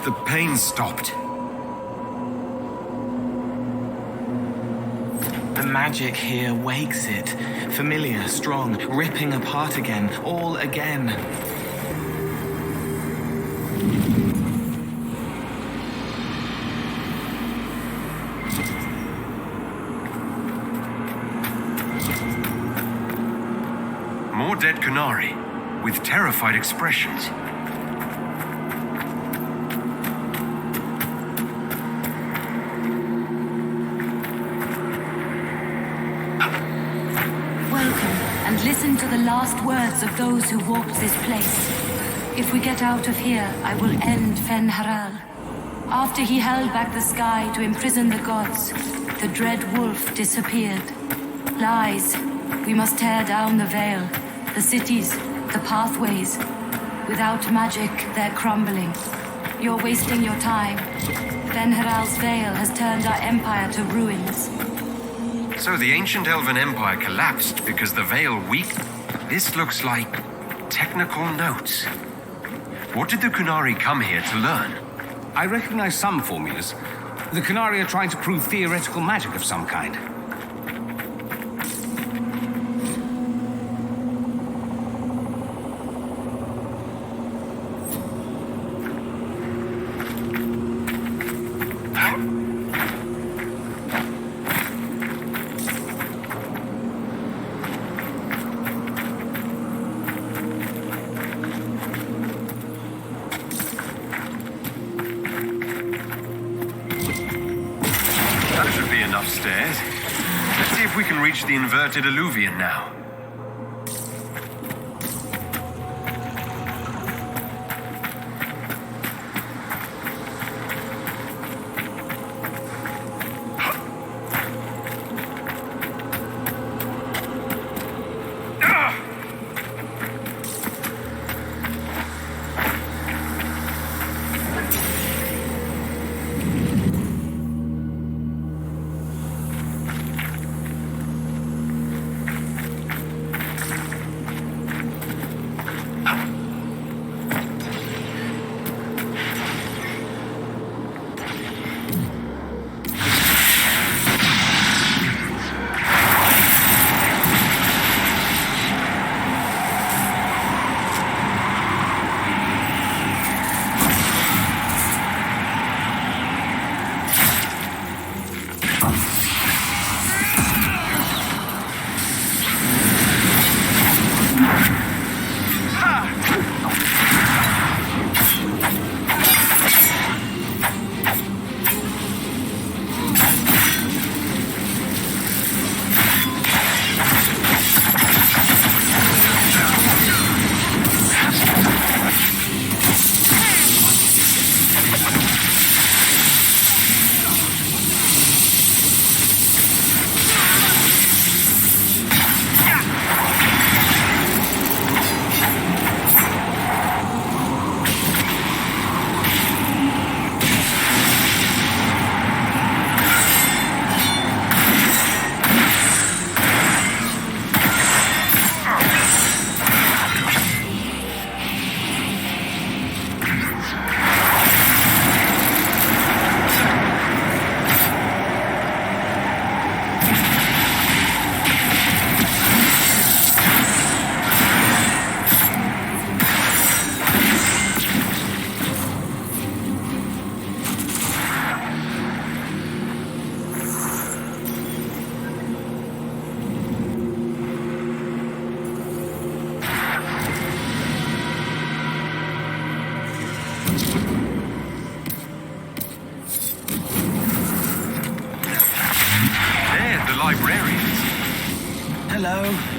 The pain stopped. The magic here wakes it. Familiar, strong, ripping apart again, all again. More dead Qunari, with terrified expressions. And listen to the last words of those who walked this place. If we get out of here, I will end Fen-Haral. After he held back the sky to imprison the gods, the dread wolf disappeared. Lies. We must tear down the veil, the cities, the pathways. Without magic, they're crumbling. You're wasting your time. Fen-Haral's veil has turned our empire to ruins. So the ancient Elven Empire collapsed because the Veil weakened. This looks like technical notes. What did the Qunari come here to learn? I recognize some formulas. The Qunari are trying to prove theoretical magic of some kind. Stairs. Let's see if we can reach the inverted Illuvian now. librarians. Hello.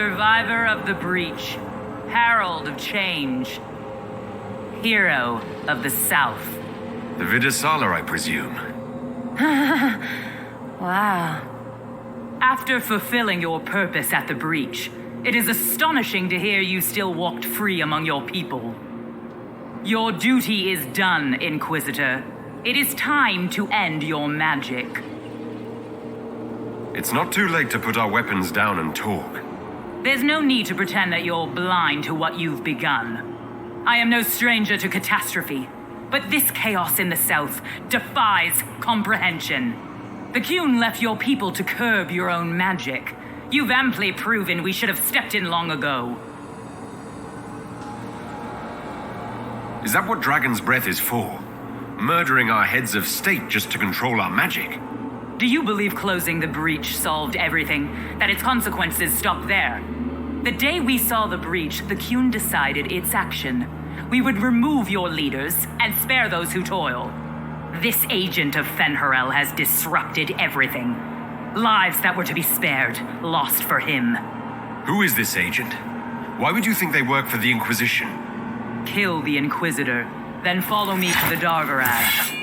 Survivor of the breach. Herald of change. Hero of the South. The Vidasala, I presume. Wow. After fulfilling your purpose at the breach, it is astonishing to hear you still walked free among your people. Your duty is done, Inquisitor. It is time to end your magic. It's not too late to put our weapons down and talk. There's no need to pretend that you're blind to what you've begun. I am no stranger to catastrophe, but this chaos in the South defies comprehension. The Qun left your people to curb your own magic. You've amply proven we should have stepped in long ago. Is that what Dragon's Breath is for? Murdering our heads of state just to control our magic? Do you believe closing the breach solved everything? That its consequences stopped there? The day we saw the breach, the Qun decided its action. We would remove your leaders and spare those who toil. This agent of Fenharel has disrupted everything. Lives that were to be spared, lost for him. Who is this agent? Why would you think they work for the Inquisition? Kill the Inquisitor, then follow me to the Darvarad.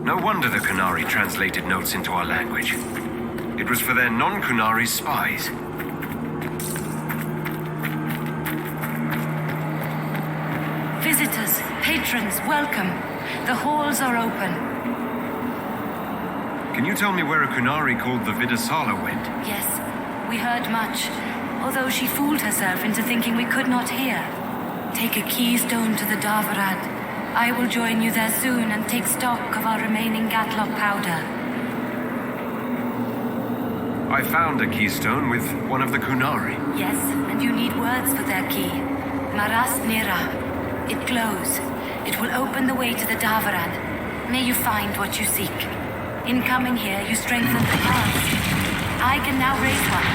No wonder the Qunari translated notes into our language. It was for their non-Qunari spies. Visitors, patrons, welcome. The halls are open. Can you tell me where a Qunari called the Vidasala went? Yes, we heard much, although she fooled herself into thinking we could not hear. Take a keystone to the Darvarad. I will join you there soon and take stock of our remaining Gatlock powder. I found a keystone with one of the Qunari. Yes, and you need words for their key. Maras Nira. It glows. It will open the way to the Darvarad. May you find what you seek. In coming here, you strengthen the path. I can now raise one,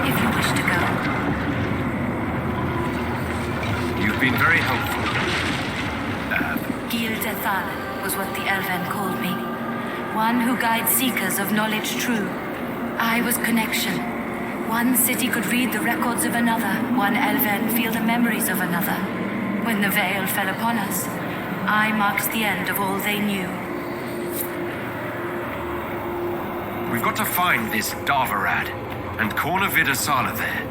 if you wish to go. You've been very helpful. Gil-Tethal was what the Elven called me. One who guides seekers of knowledge true. I was connection. One city could read the records of another, one Elven feel the memories of another. When the veil fell upon us, I marked the end of all they knew. We've got to find this Darvarad and corner Vidasala there.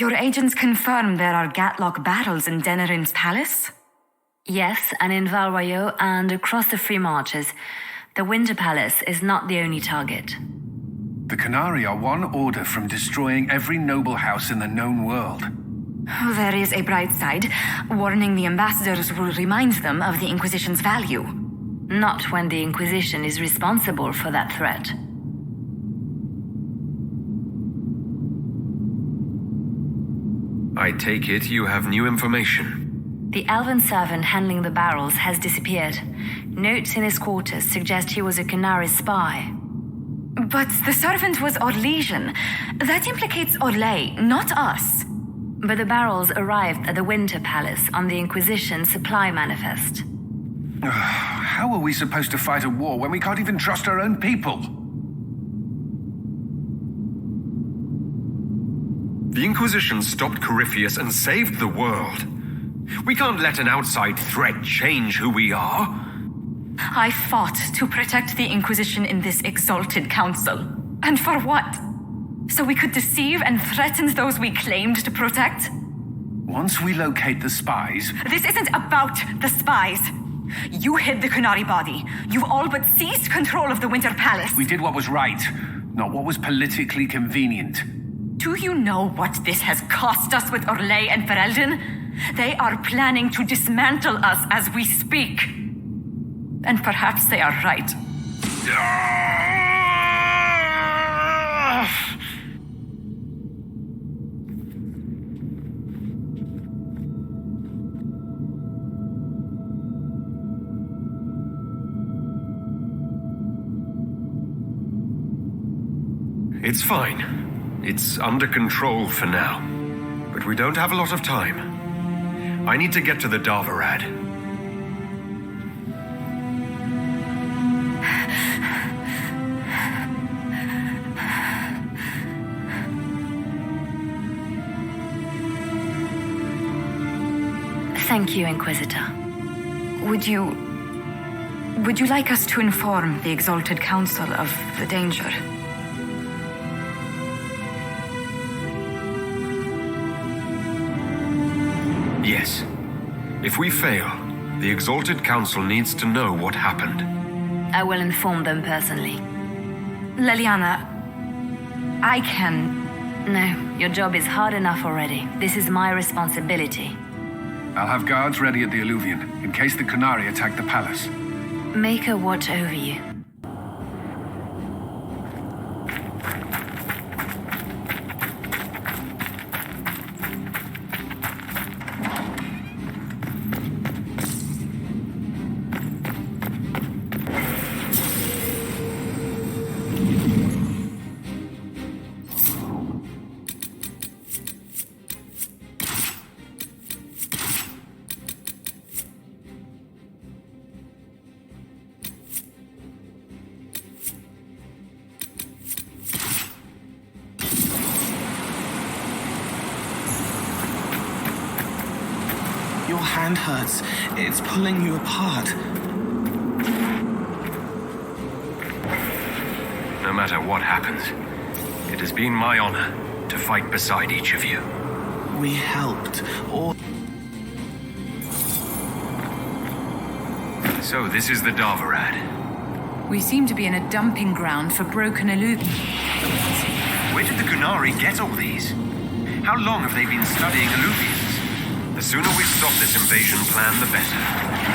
Your agents confirm there are Gatlock battles in Denerim's palace? Yes, and in Val Royeaux and across the Free Marches. The Winter Palace is not the only target. The Qunari are one order from destroying every noble house in the known world. There is a bright side. Warning the ambassadors will remind them of the Inquisition's value. Not when the Inquisition is responsible for that threat. I take it you have new information. The elven servant handling the barrels has disappeared. Notes in his quarters suggest he was a Qunari spy. But the servant was Orlesian. That implicates Orlais, not us. But the barrels arrived at the Winter Palace on the Inquisition supply manifest. How are we supposed to fight a war when we can't even trust our own people? The Inquisition stopped Corypheus and saved the world. We can't let an outside threat change who we are. I fought to protect the Inquisition in this exalted council. And for what? So we could deceive and threaten those we claimed to protect? Once we locate the spies... This isn't about the spies. You hid the Qunari body. You've all but seized control of the Winter Palace. We did what was right, not what was politically convenient. Do you know what this has cost us with Orlais and Ferelden? They are planning to dismantle us as we speak. And perhaps they are right. It's fine. It's under control for now. But we don't have a lot of time. I need to get to the Darvarad. Thank you, Inquisitor. Would you like us to inform the Exalted Council of the danger? Yes. If we fail, the Exalted Council needs to know what happened. I will inform them personally. Leliana, I can... No, your job is hard enough already. This is my responsibility. I'll have guards ready at the Alluvion, in case the Qunari attack the palace. Make her watch over you. hand hurts. It's pulling you apart. No matter what happens, it has been my honor to fight beside each of you. We helped, or... So this is the Darvarad. We seem to be in a dumping ground for broken illusions. Where did the Qunari get all these? How long have they been studying illuvians? The sooner we stop this invasion plan, the better.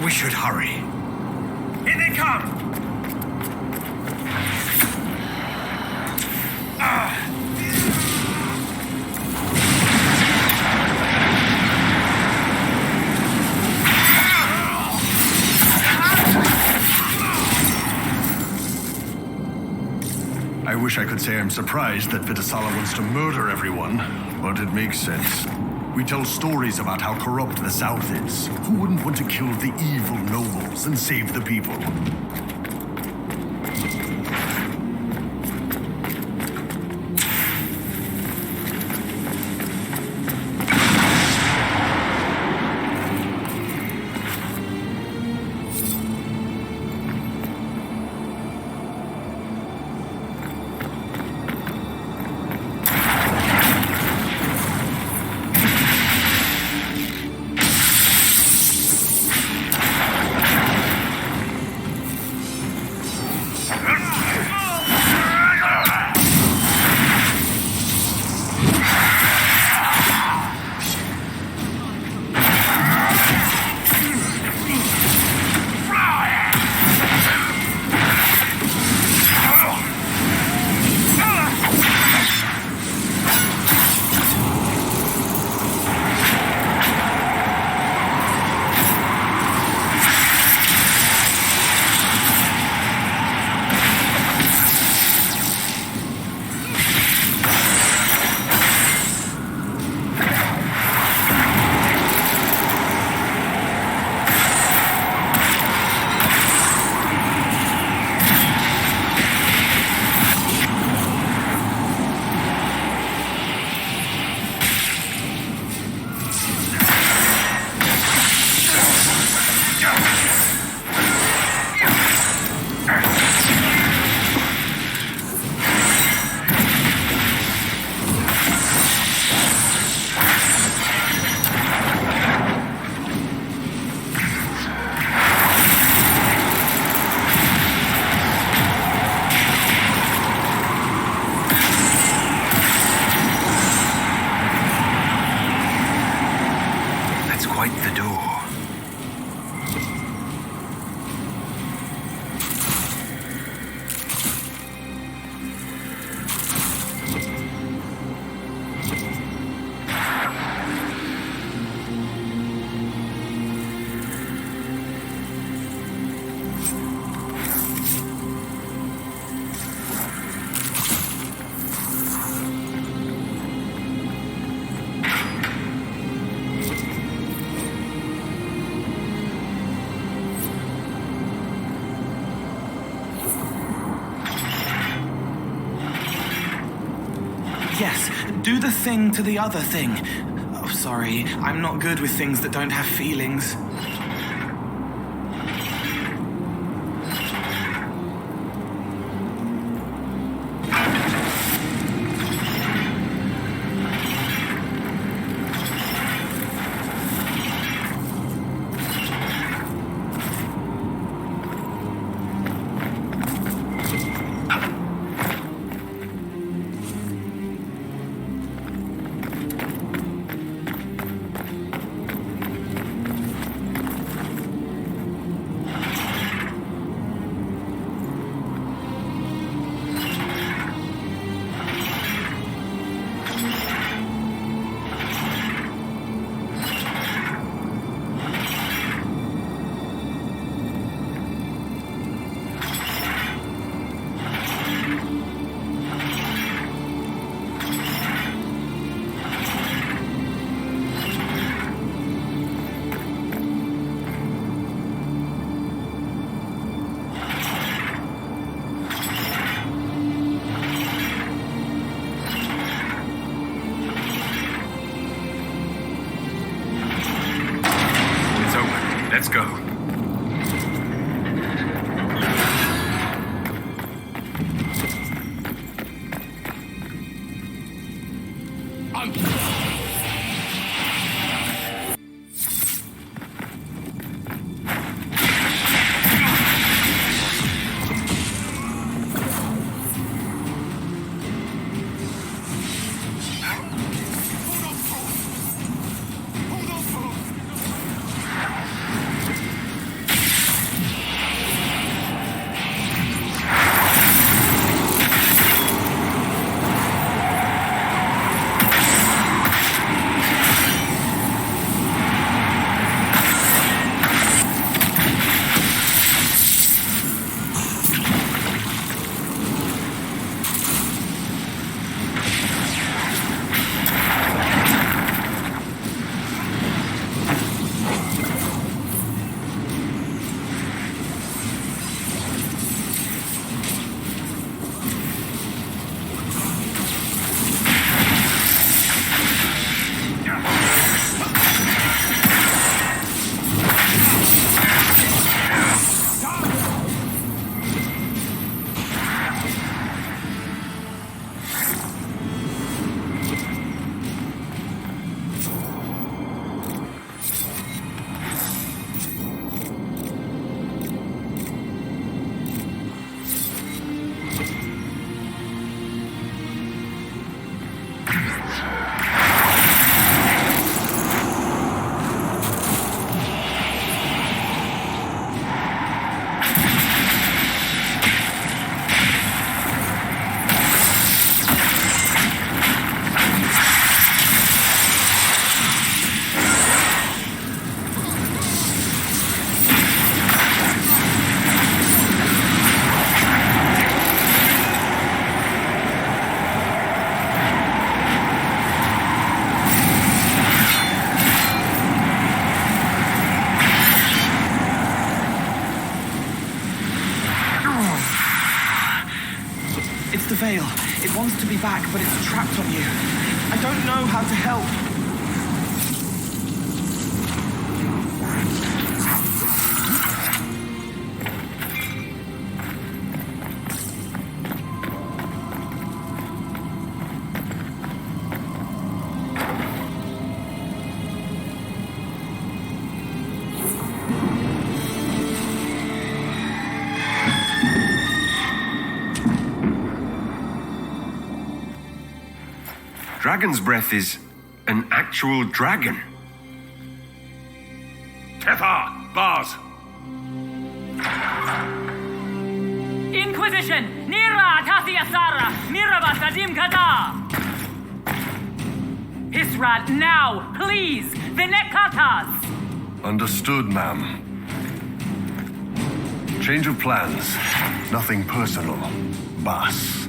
We should hurry. Here they come! I wish I could say I'm surprised that Vitasala wants to murder everyone, but it makes sense. We tell stories about how corrupt the South is. Who wouldn't want to kill the evil nobles and save the people? Yes, do the thing to the other thing. Oh, sorry, I'm not good with things that don't have feelings. Let's go. It's the veil. It wants to be back, but it's trapped on you. I don't know how to help. Dragon's breath is an actual dragon. Tethar! Bars! Inquisition! Nira Atasi Asara! Miraba Sadim Kata! Hisrat, now! Please! Vinet Katas! Understood, ma'am. Change of plans. Nothing personal. Boss.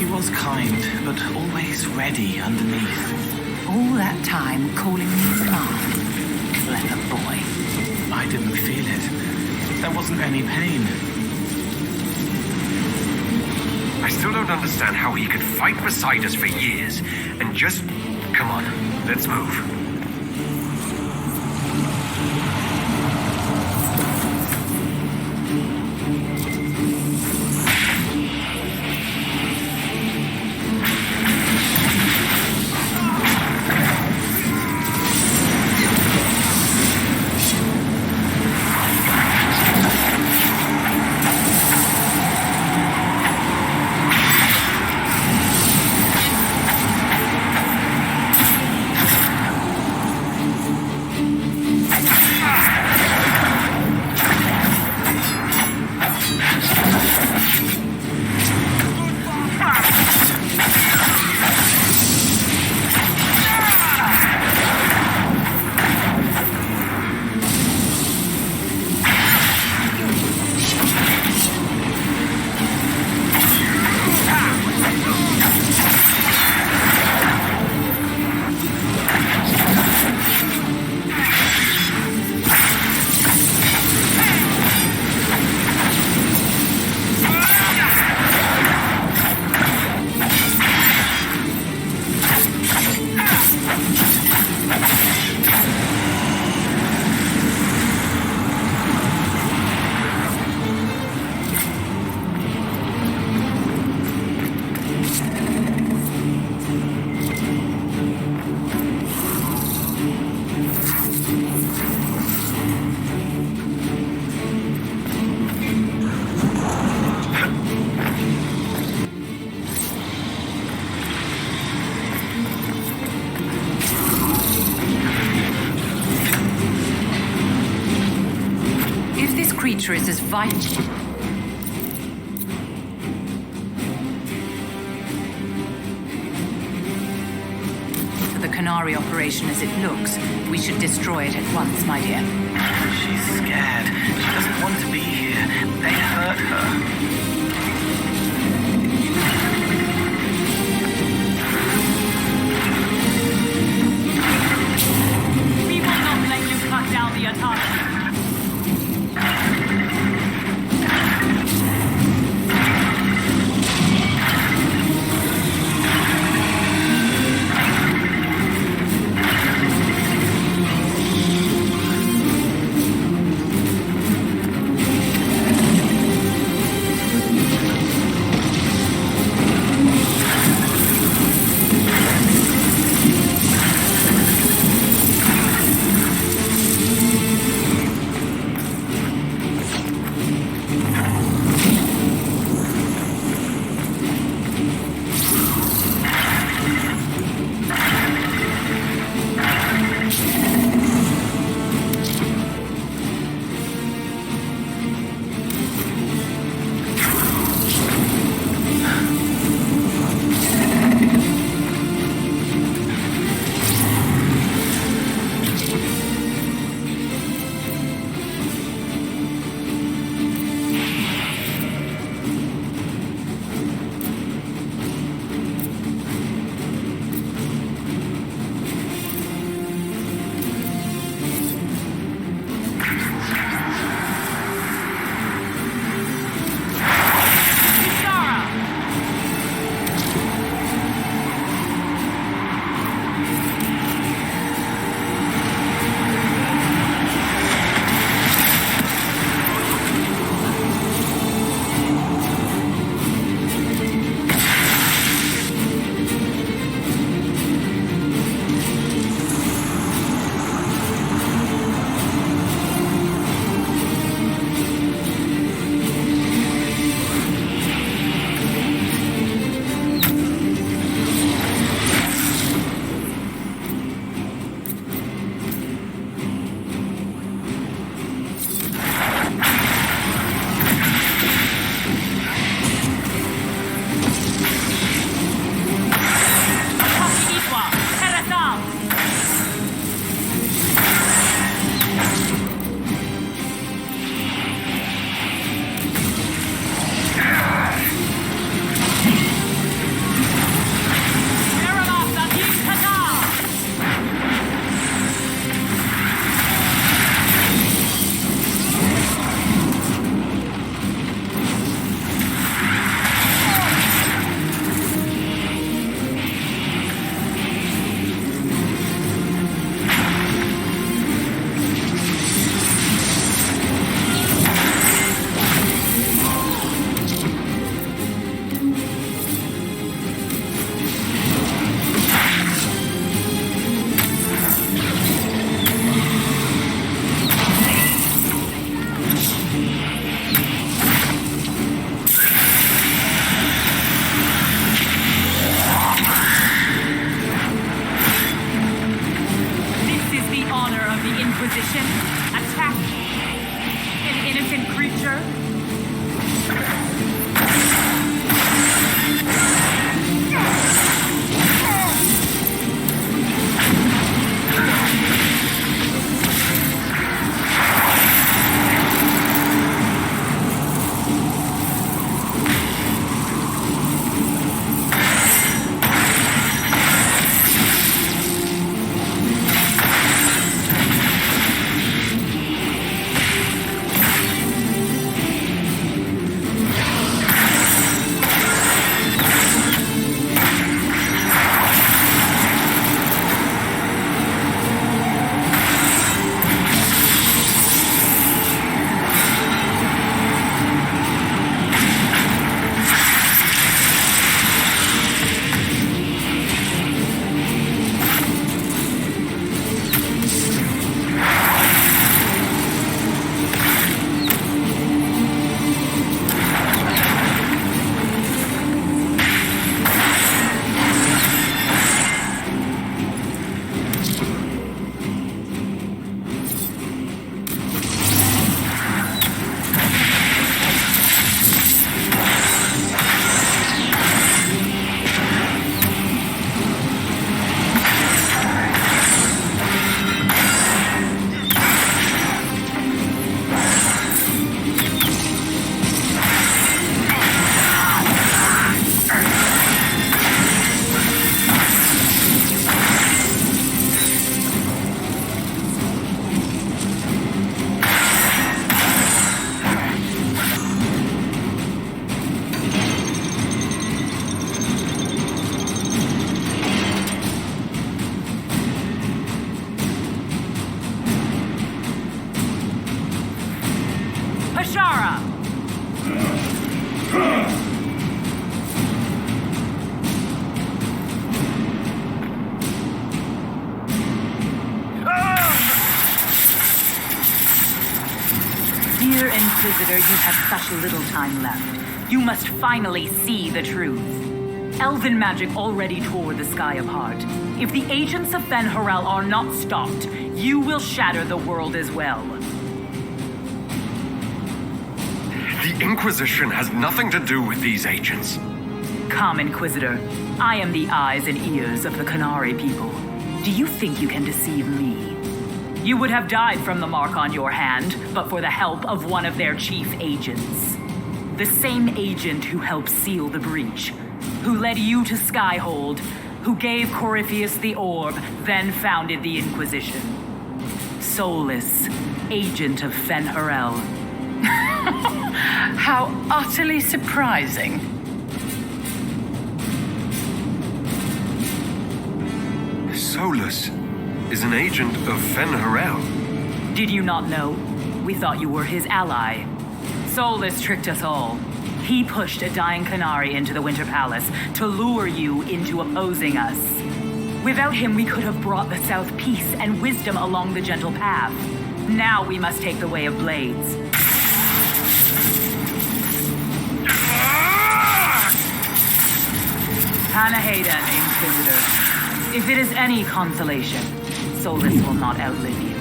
He was kind, but always ready underneath. All that time calling me Mom. Clever boy. I didn't feel it. There wasn't any pain. I still don't understand how he could fight beside us for years and just... Come on, let's move. Creature is as vital. The Canary operation as it looks, we should destroy it at once, my dear. She's scared. She doesn't want to be here. They hurt her. Down the autonomy. Inquisition attack an innocent creature? Dear Inquisitor, you have such little time left. You must finally see the truth. Elven magic already tore the sky apart. If the agents of Fen Harel are not stopped, you will shatter the world as well. The Inquisition has nothing to do with these agents. Come, Inquisitor. I am the eyes and ears of the Qunari people. Do you think you can deceive me? You would have died from the mark on your hand, but for the help of one of their chief agents. The same agent who helped seal the breach, who led you to Skyhold, who gave Corypheus the orb, then founded the Inquisition. Soulless, agent of Fen Harel. How utterly surprising. Solus is an agent of Fen Harel. Did you not know? We thought you were his ally. Solus tricked us all. He pushed a dying Qunari into the Winter Palace to lure you into opposing us. Without him, we could have brought the South peace and wisdom along the gentle path. Now we must take the way of blades. Panahaden, Inquisitor. If it is any consolation, Solus will not outlive you.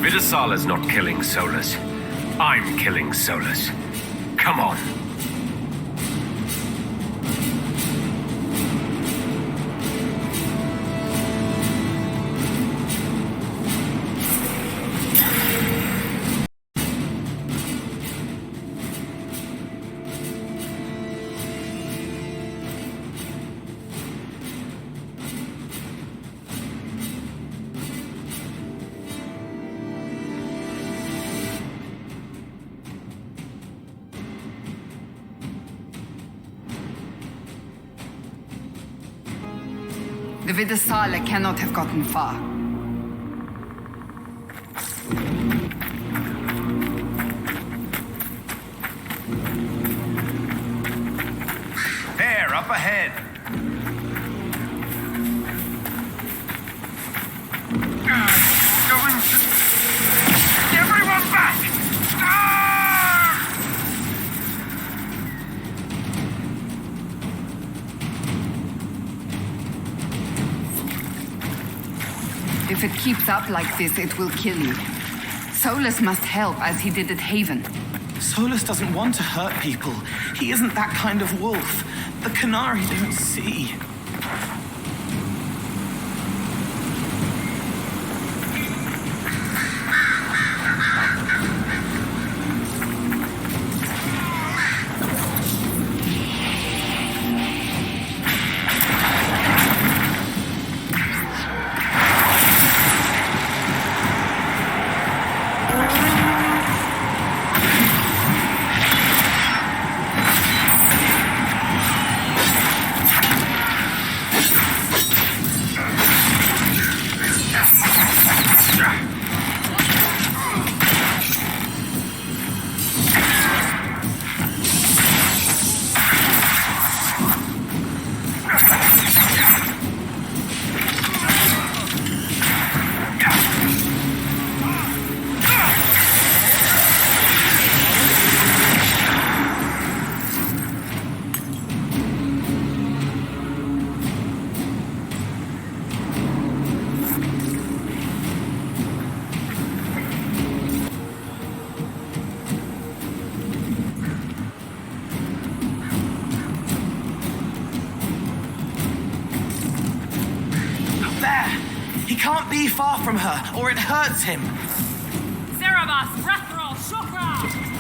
Vidasala's not killing Solus. I'm killing Solus. Come on. The Vidasala cannot have gotten far. There, up ahead. If it keeps up like this, it will kill you. Solus must help as he did at Haven. Solus doesn't want to hurt people. He isn't that kind of wolf. The Qunari don't see. He can't be far from her, or it hurts him. Cerebus, Rathrol, Shukra!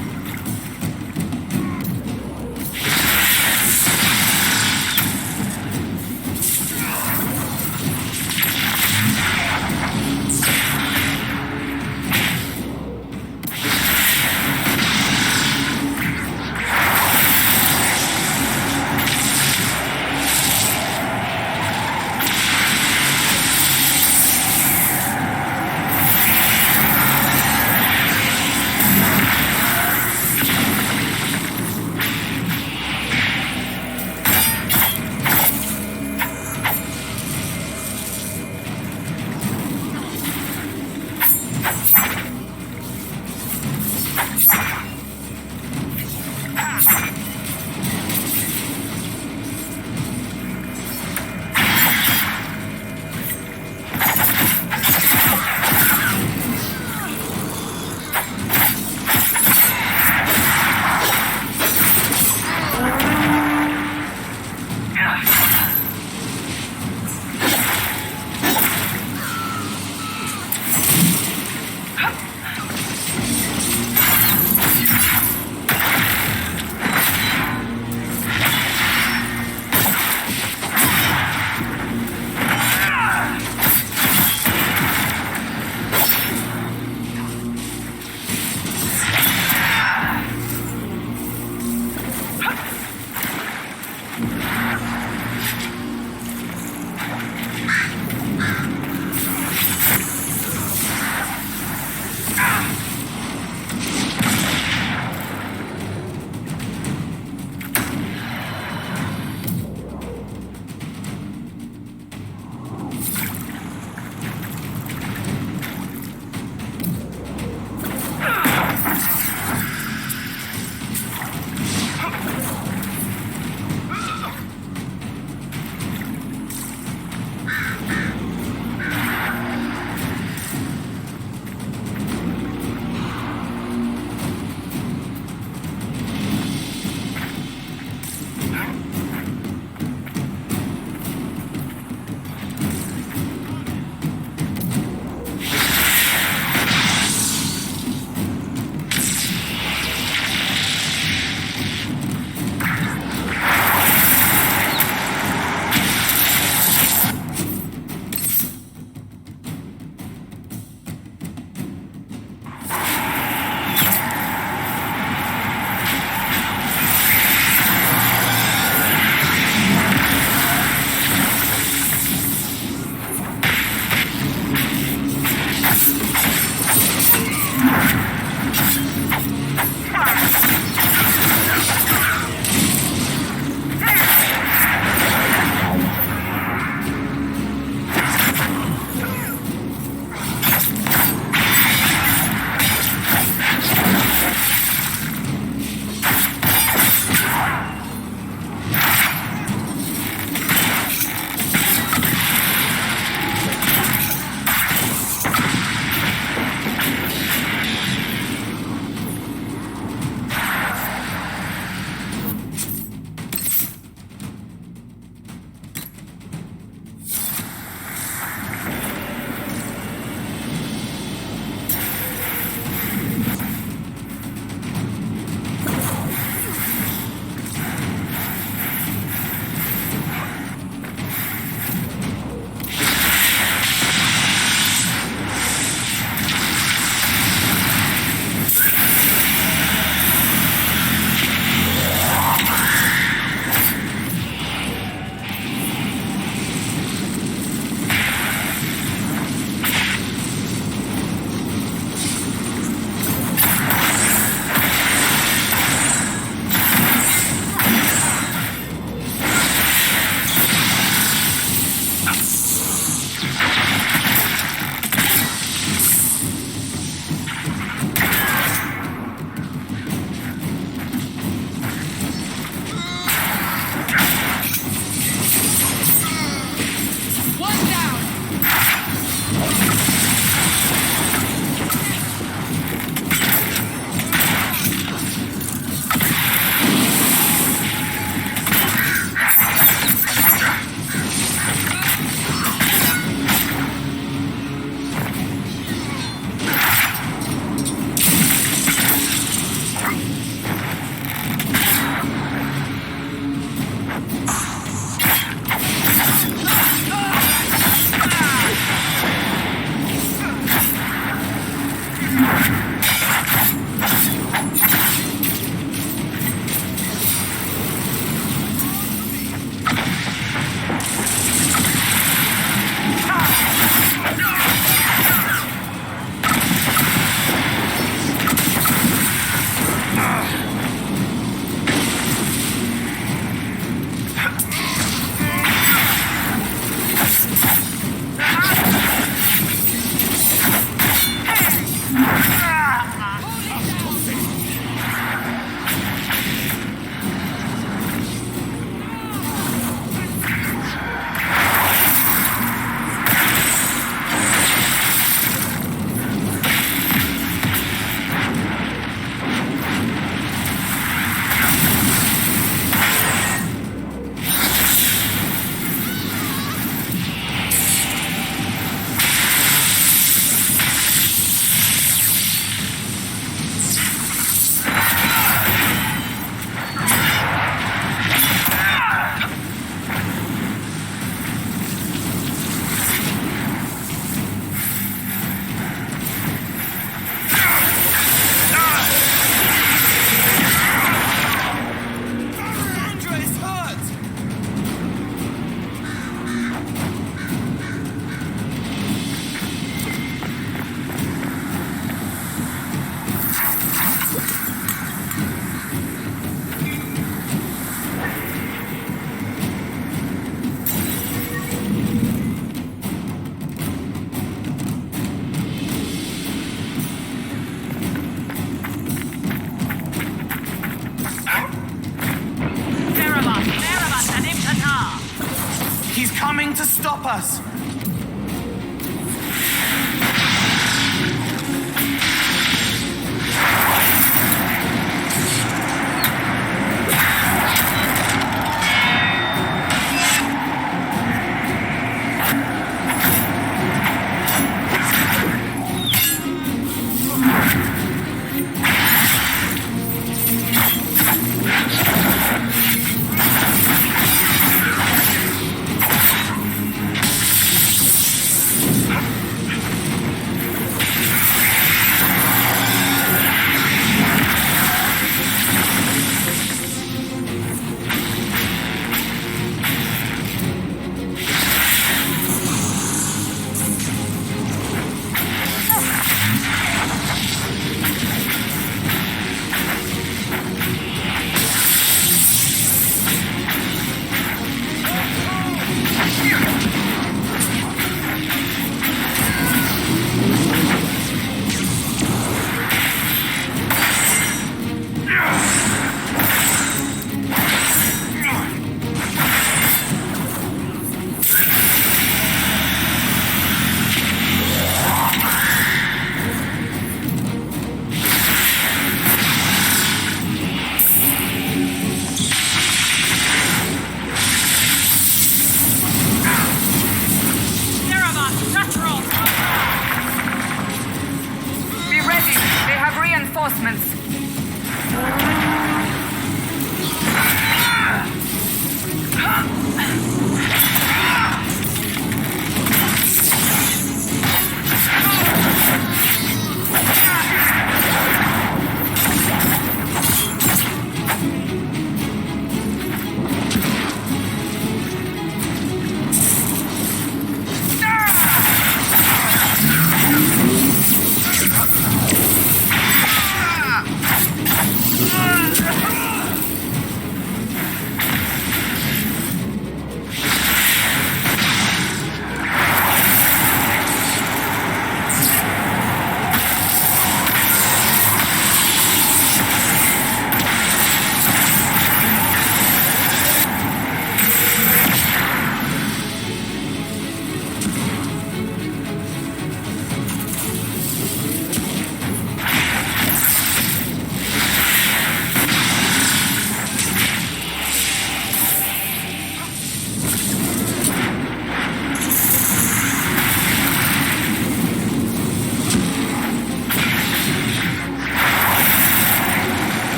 trying to stop us!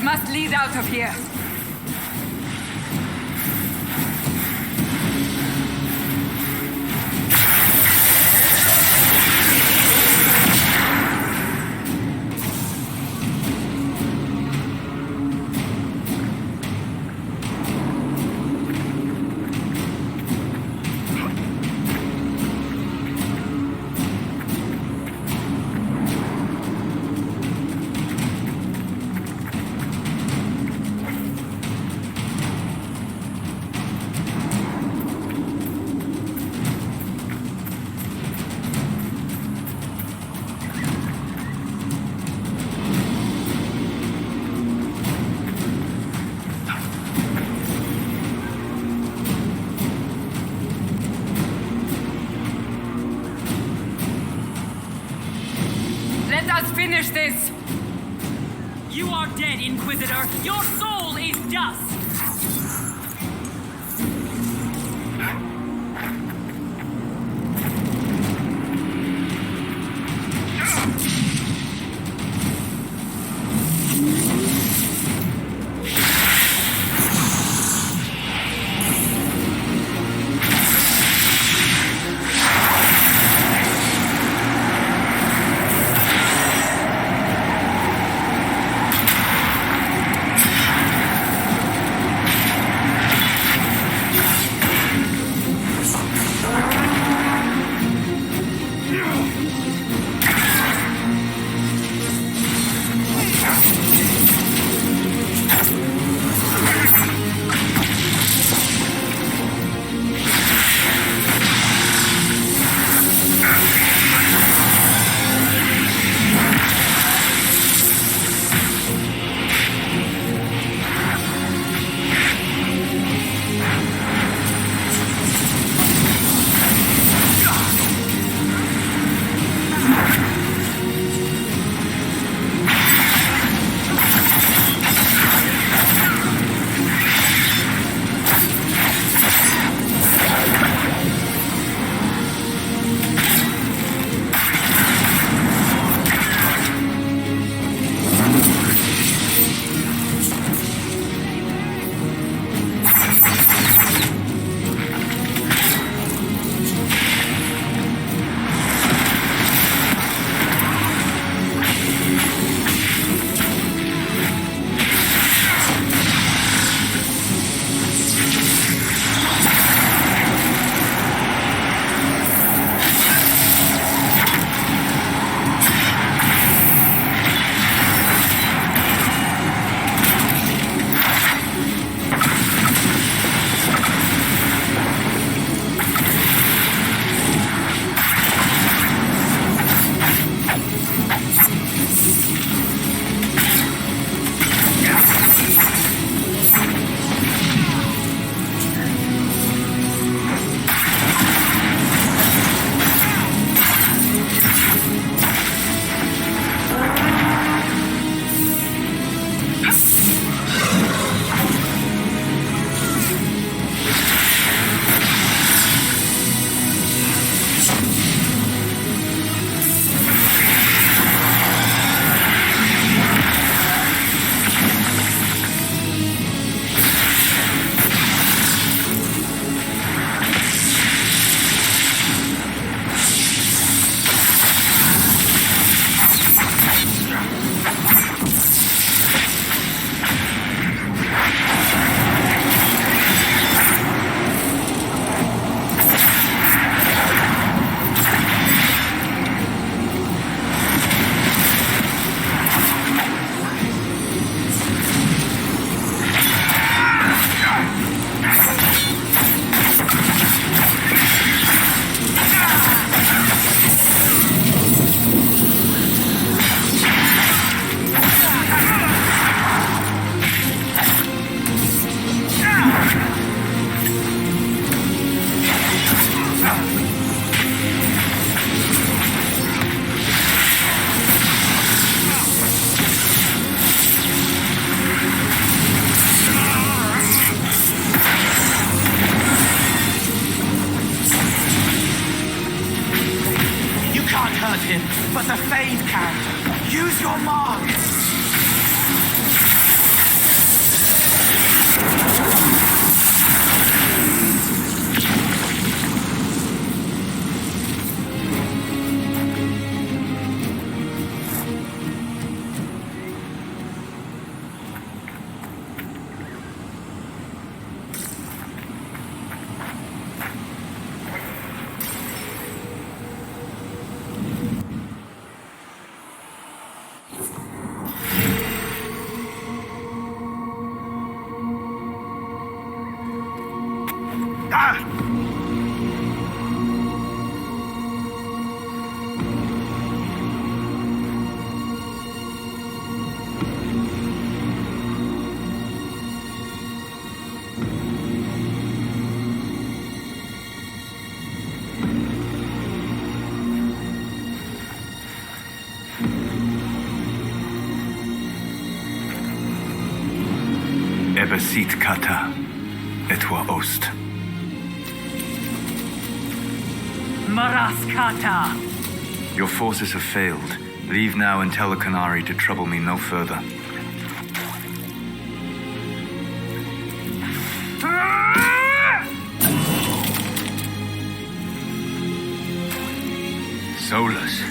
Must lead out of here. Let us finish this! You are dead, Inquisitor! Your soul is dust! hurt him, but the Fade can. Use your mark! Ebesit kata, etwa ost. Maraskata! Your forces have failed. Leave now and tell the Qunari to trouble me no further. Solus.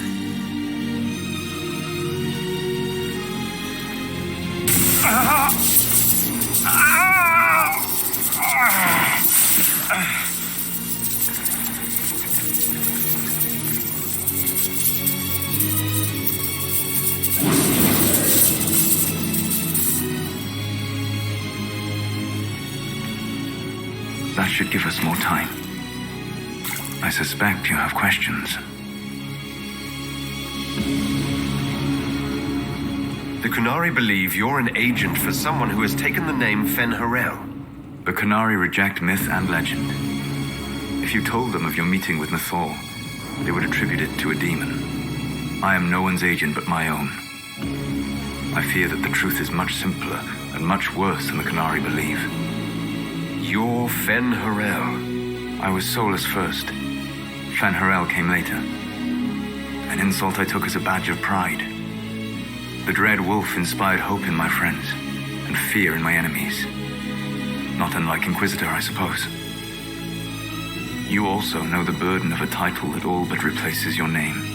That should give us more time. I suspect you have questions. The Qunari believe you're an agent for someone who has taken the name Fen Harel. The Qunari reject myth and legend. If you told them of your meeting with Mythal, they would attribute it to a demon. I am no one's agent but my own. I fear that the truth is much simpler and much worse than the Qunari believe. You're Fen Harel. I was Solus first. Fen Harel came later. An insult I took as a badge of pride. The Dread Wolf inspired hope in my friends, and fear in my enemies. Not unlike Inquisitor, I suppose. You also know the burden of a title that all but replaces your name.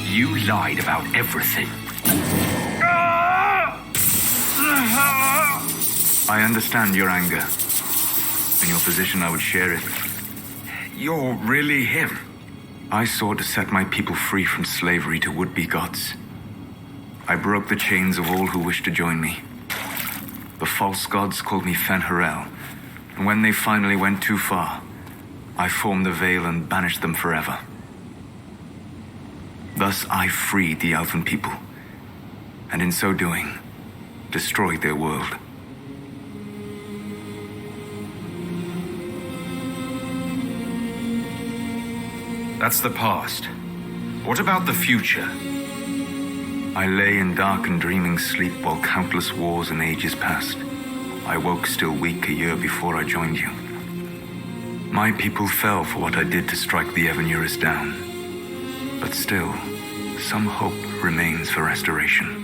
You lied about everything. I understand your anger. In your position, I would share it. You're really him. I sought to set my people free from slavery to would-be gods. I broke the chains of all who wished to join me. The false gods called me Fen Harel, and when they finally went too far, I formed the Veil and banished them forever. Thus I freed the Elven people, and in so doing, destroyed their world. That's the past. What about the future? I lay in dark and dreaming sleep while countless wars and ages passed. I woke still weak a year before I joined you. My people fell for what I did to strike the Evanuris down. But still, some hope remains for restoration.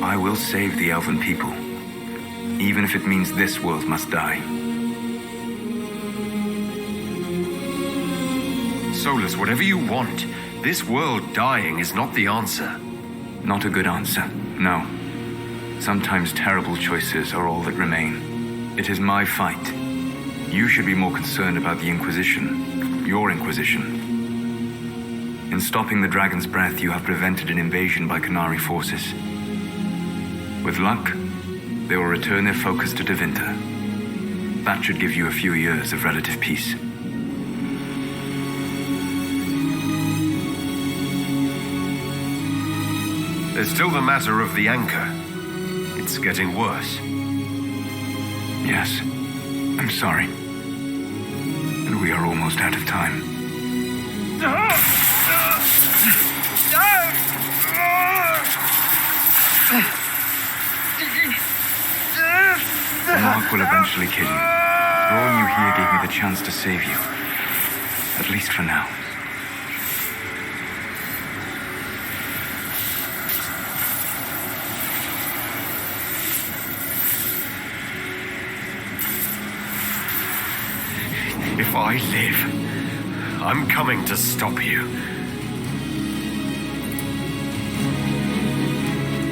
I will save the Elven people, even if it means this world must die. Solus, whatever you want, this world dying is not the answer. Not a good answer, no. Sometimes terrible choices are all that remain. It is my fight. You should be more concerned about the Inquisition, your Inquisition. In stopping the Dragon's Breath, you have prevented an invasion by Qunari forces. With luck, they will return their focus to Tevinter. That should give you a few years of relative peace. There's still the matter of the anchor. It's getting worse. Yes, I'm sorry. And we are almost out of time. Mark will eventually kill you. Drawing you here gave me the chance to save you. At least for now. If I live, I'm coming to stop you.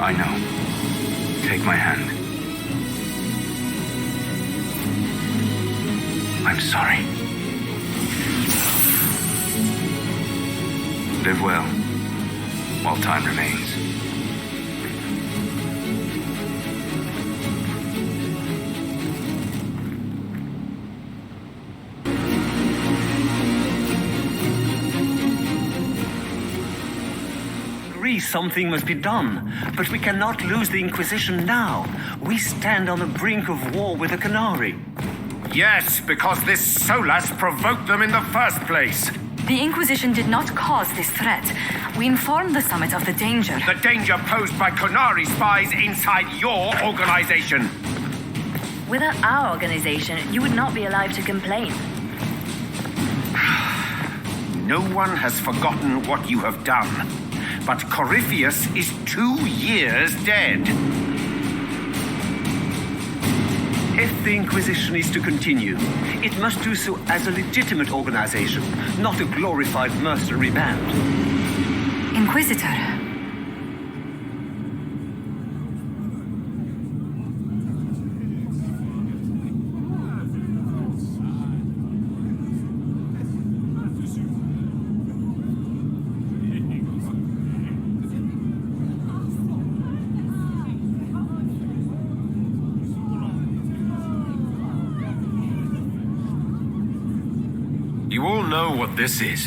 I know. Take my hand. I'm sorry. Live well, while time remains. Something must be done, but we cannot lose the Inquisition now. We stand on the brink of war with the Qunari. Yes, because this Solas provoked them in the first place. The Inquisition did not cause this threat. We informed the Summit of the danger. The danger posed by Qunari spies inside your organization. Without our organization, you would not be alive to complain. No one has forgotten what you have done. But Corypheus is 2 years dead. If the Inquisition is to continue, it must do so as a legitimate organization, not a glorified mercenary band. Inquisitor. You all know what this is.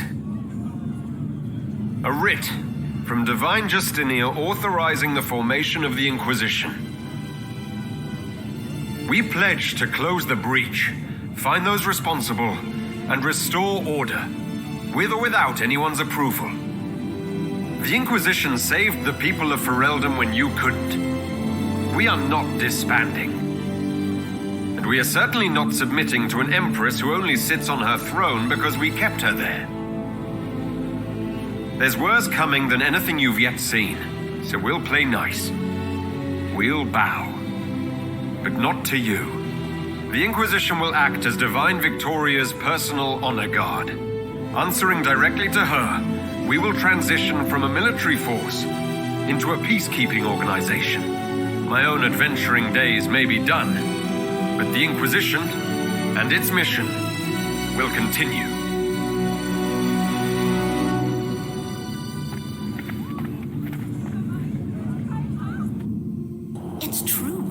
A writ from Divine Justinia authorizing the formation of the Inquisition. We pledge to close the breach, find those responsible, and restore order, with or without anyone's approval. The Inquisition saved the people of Ferelden when you couldn't. We are not disbanding. And we are certainly not submitting to an empress who only sits on her throne because we kept her there. There's worse coming than anything you've yet seen, so we'll play nice. We'll bow. But not to you. The Inquisition will act as Divine Victoria's personal honor guard. Answering directly to her, we will transition from a military force into a peacekeeping organization. My own adventuring days may be done, but the Inquisition and its mission will continue. It's true.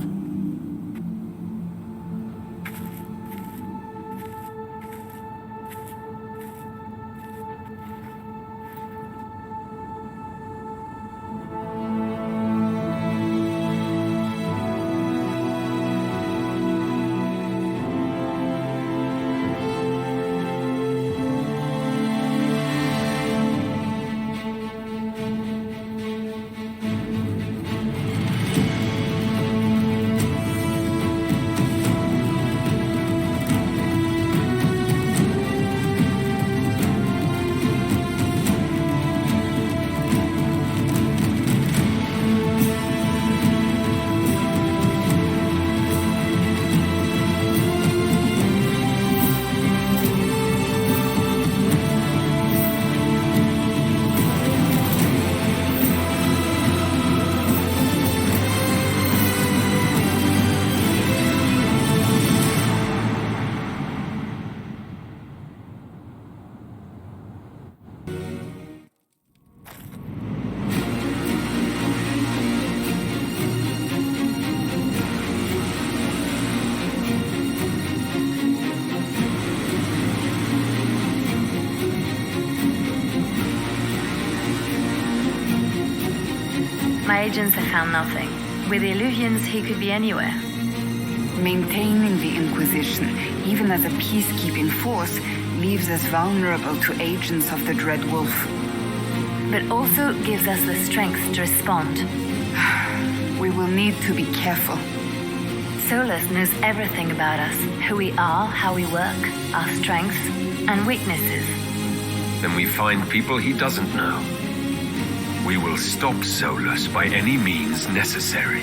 My agents have found nothing. With the Illuvians, he could be anywhere. Maintaining the Inquisition, even as a peacekeeping force, leaves us vulnerable to agents of the Dread Wolf. But also gives us the strength to respond. We will need to be careful. Solus knows everything about us, who we are, how we work, our strengths and weaknesses. Then we find people he doesn't know. We will stop Solus by any means necessary.